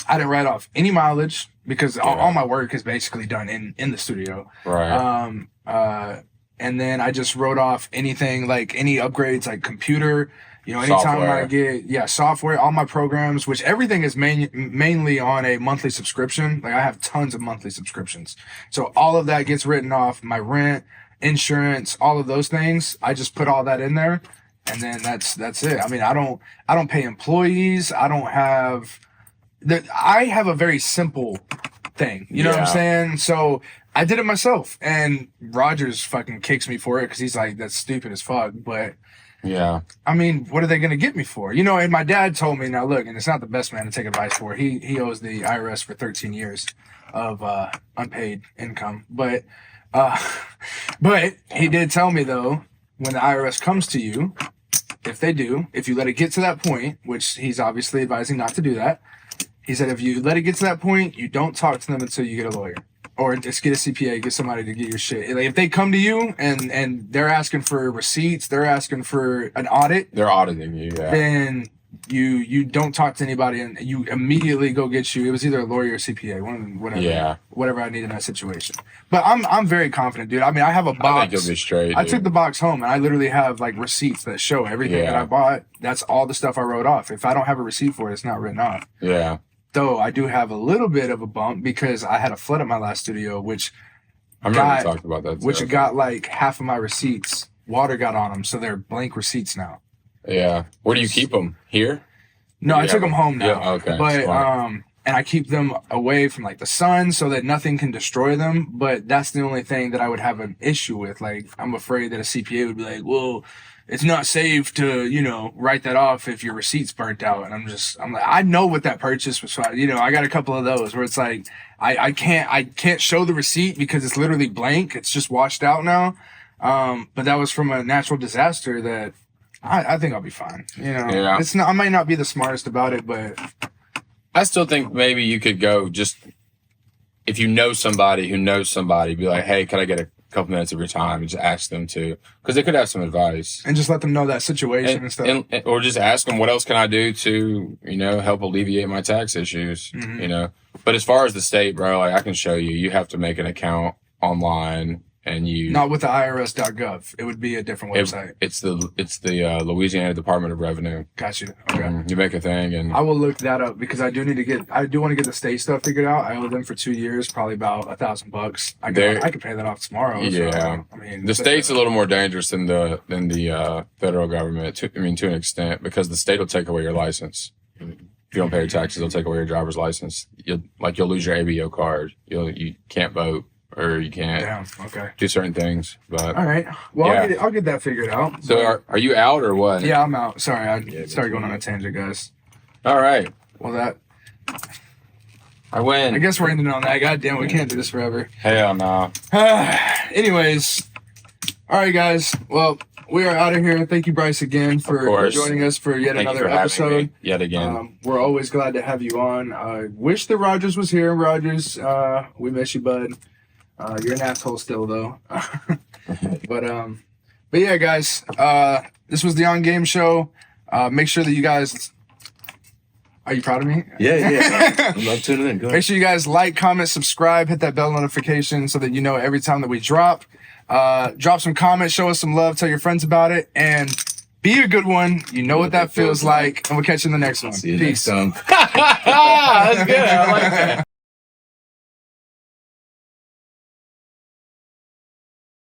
S2: I didn't write off any mileage because all my work is basically done in the studio.
S1: Right.
S2: And then I just wrote off anything like any upgrades like computer, anytime
S1: software.
S2: I get software, all my programs, which everything is mainly on a monthly subscription. Like I have tons of monthly subscriptions. So all of that gets written off, my rent, insurance, all of those things. I just put all that in there and then that's it. I mean, I don't pay employees. I have a very simple thing. You know what I'm saying? So I did it myself, and Rogers fucking kicks me for it because he's like, that's stupid as fuck. But
S1: yeah,
S2: I mean, what are they going to get me for? And my dad told me, now look, and it's not the best man to take advice for. He owes the IRS for 13 years of unpaid income. But But he did tell me, though, when the IRS comes to you, if you let it get to that point, which he's obviously advising not to do that, he said if you let it get to that point, you don't talk to them until you get a lawyer. Or just get a CPA, get somebody to get your shit. Like, if they come to you and they're asking for receipts, they're asking for an audit.
S1: They're auditing you, yeah.
S2: Then you don't talk to anybody and you immediately go get you. It was either a lawyer or CPA, whatever I need in that situation. But I'm very confident, dude. I mean, I have a box.
S1: I think you'll be straight.
S2: I took the box home and I literally have like receipts that show everything that I bought. That's all the stuff I wrote off. If I don't have a receipt for it, it's not written off.
S1: Yeah.
S2: Though I do have a little bit of a bump because I had a flood at my last studio, which
S1: I remember you talked about that too.
S2: Which got like half of my receipts. Water got on them, so they're blank receipts now.
S1: Yeah. Where do you keep them? Here?
S2: No, I took them home now.
S1: Yeah, okay.
S2: But and I keep them away from like the sun so that nothing can destroy them. But that's the only thing that I would have an issue with. Like, I'm afraid that a CPA would be like, well, it's not safe to, write that off if your receipt's burnt out. And I'm like, I know what that purchase was. I got a couple of those where it's like, I can't show the receipt because it's literally blank. It's just washed out now. But that was from a natural disaster that I think I'll be fine.
S1: Yeah.
S2: It's not, I might not be the smartest about it, but
S1: I still think maybe you could go just, if you know somebody who knows somebody, be like, hey, can I get a couple minutes of your time and just ask them to, because they could have some advice.
S2: And just let them know that situation and stuff.
S1: Or just ask them, what else can I do to, help alleviate my tax issues, But as far as the state, bro, like, I can show you, you have to make an account online. And
S2: not with the IRS.gov. It would be a different website.
S1: It's the Louisiana Department of Revenue.
S2: Got you. Okay.
S1: You make a thing, and
S2: I will look that up because I do want to get the state stuff figured out. I owe them for 2 years, probably about $1,000. I could pay that off tomorrow.
S1: Yeah.
S2: So, I mean,
S1: the state's a little more dangerous than the federal government. To an extent, because the state will take away your license. If you don't pay your taxes, they'll take away your driver's license. You'll lose your ABO card. You can't vote. Or you can't do certain things. But
S2: all right, well, yeah. I'll get that figured out.
S1: So are you out or what?
S2: Yeah, I'm out. Sorry, I started going on a tangent, guys.
S1: All right.
S2: Well,
S1: I win.
S2: I guess we're ending on that. God damn, we can't do this forever.
S1: Hell no.
S2: Anyways, all right, guys. Well, we are out of here. Thank you, Bryce, again for joining us for yet another episode.
S1: Yet again.
S2: We're always glad to have you on. I wish that Rogers was here. Rogers, we miss you, bud. You're an asshole still, though. But yeah, guys. This was the On Game Show. Make sure that you guys. Are you proud of me?
S3: Yeah. I'm tuning in. Go ahead.
S2: Make sure you guys like, comment, subscribe, hit that bell notification so that you know every time that we drop. Drop some comments, show us some love, tell your friends about it, and be a good one. You know what that feels like. And we'll catch you in the next one.
S3: See you
S2: Peace.
S3: next time.
S1: That's good. I like that.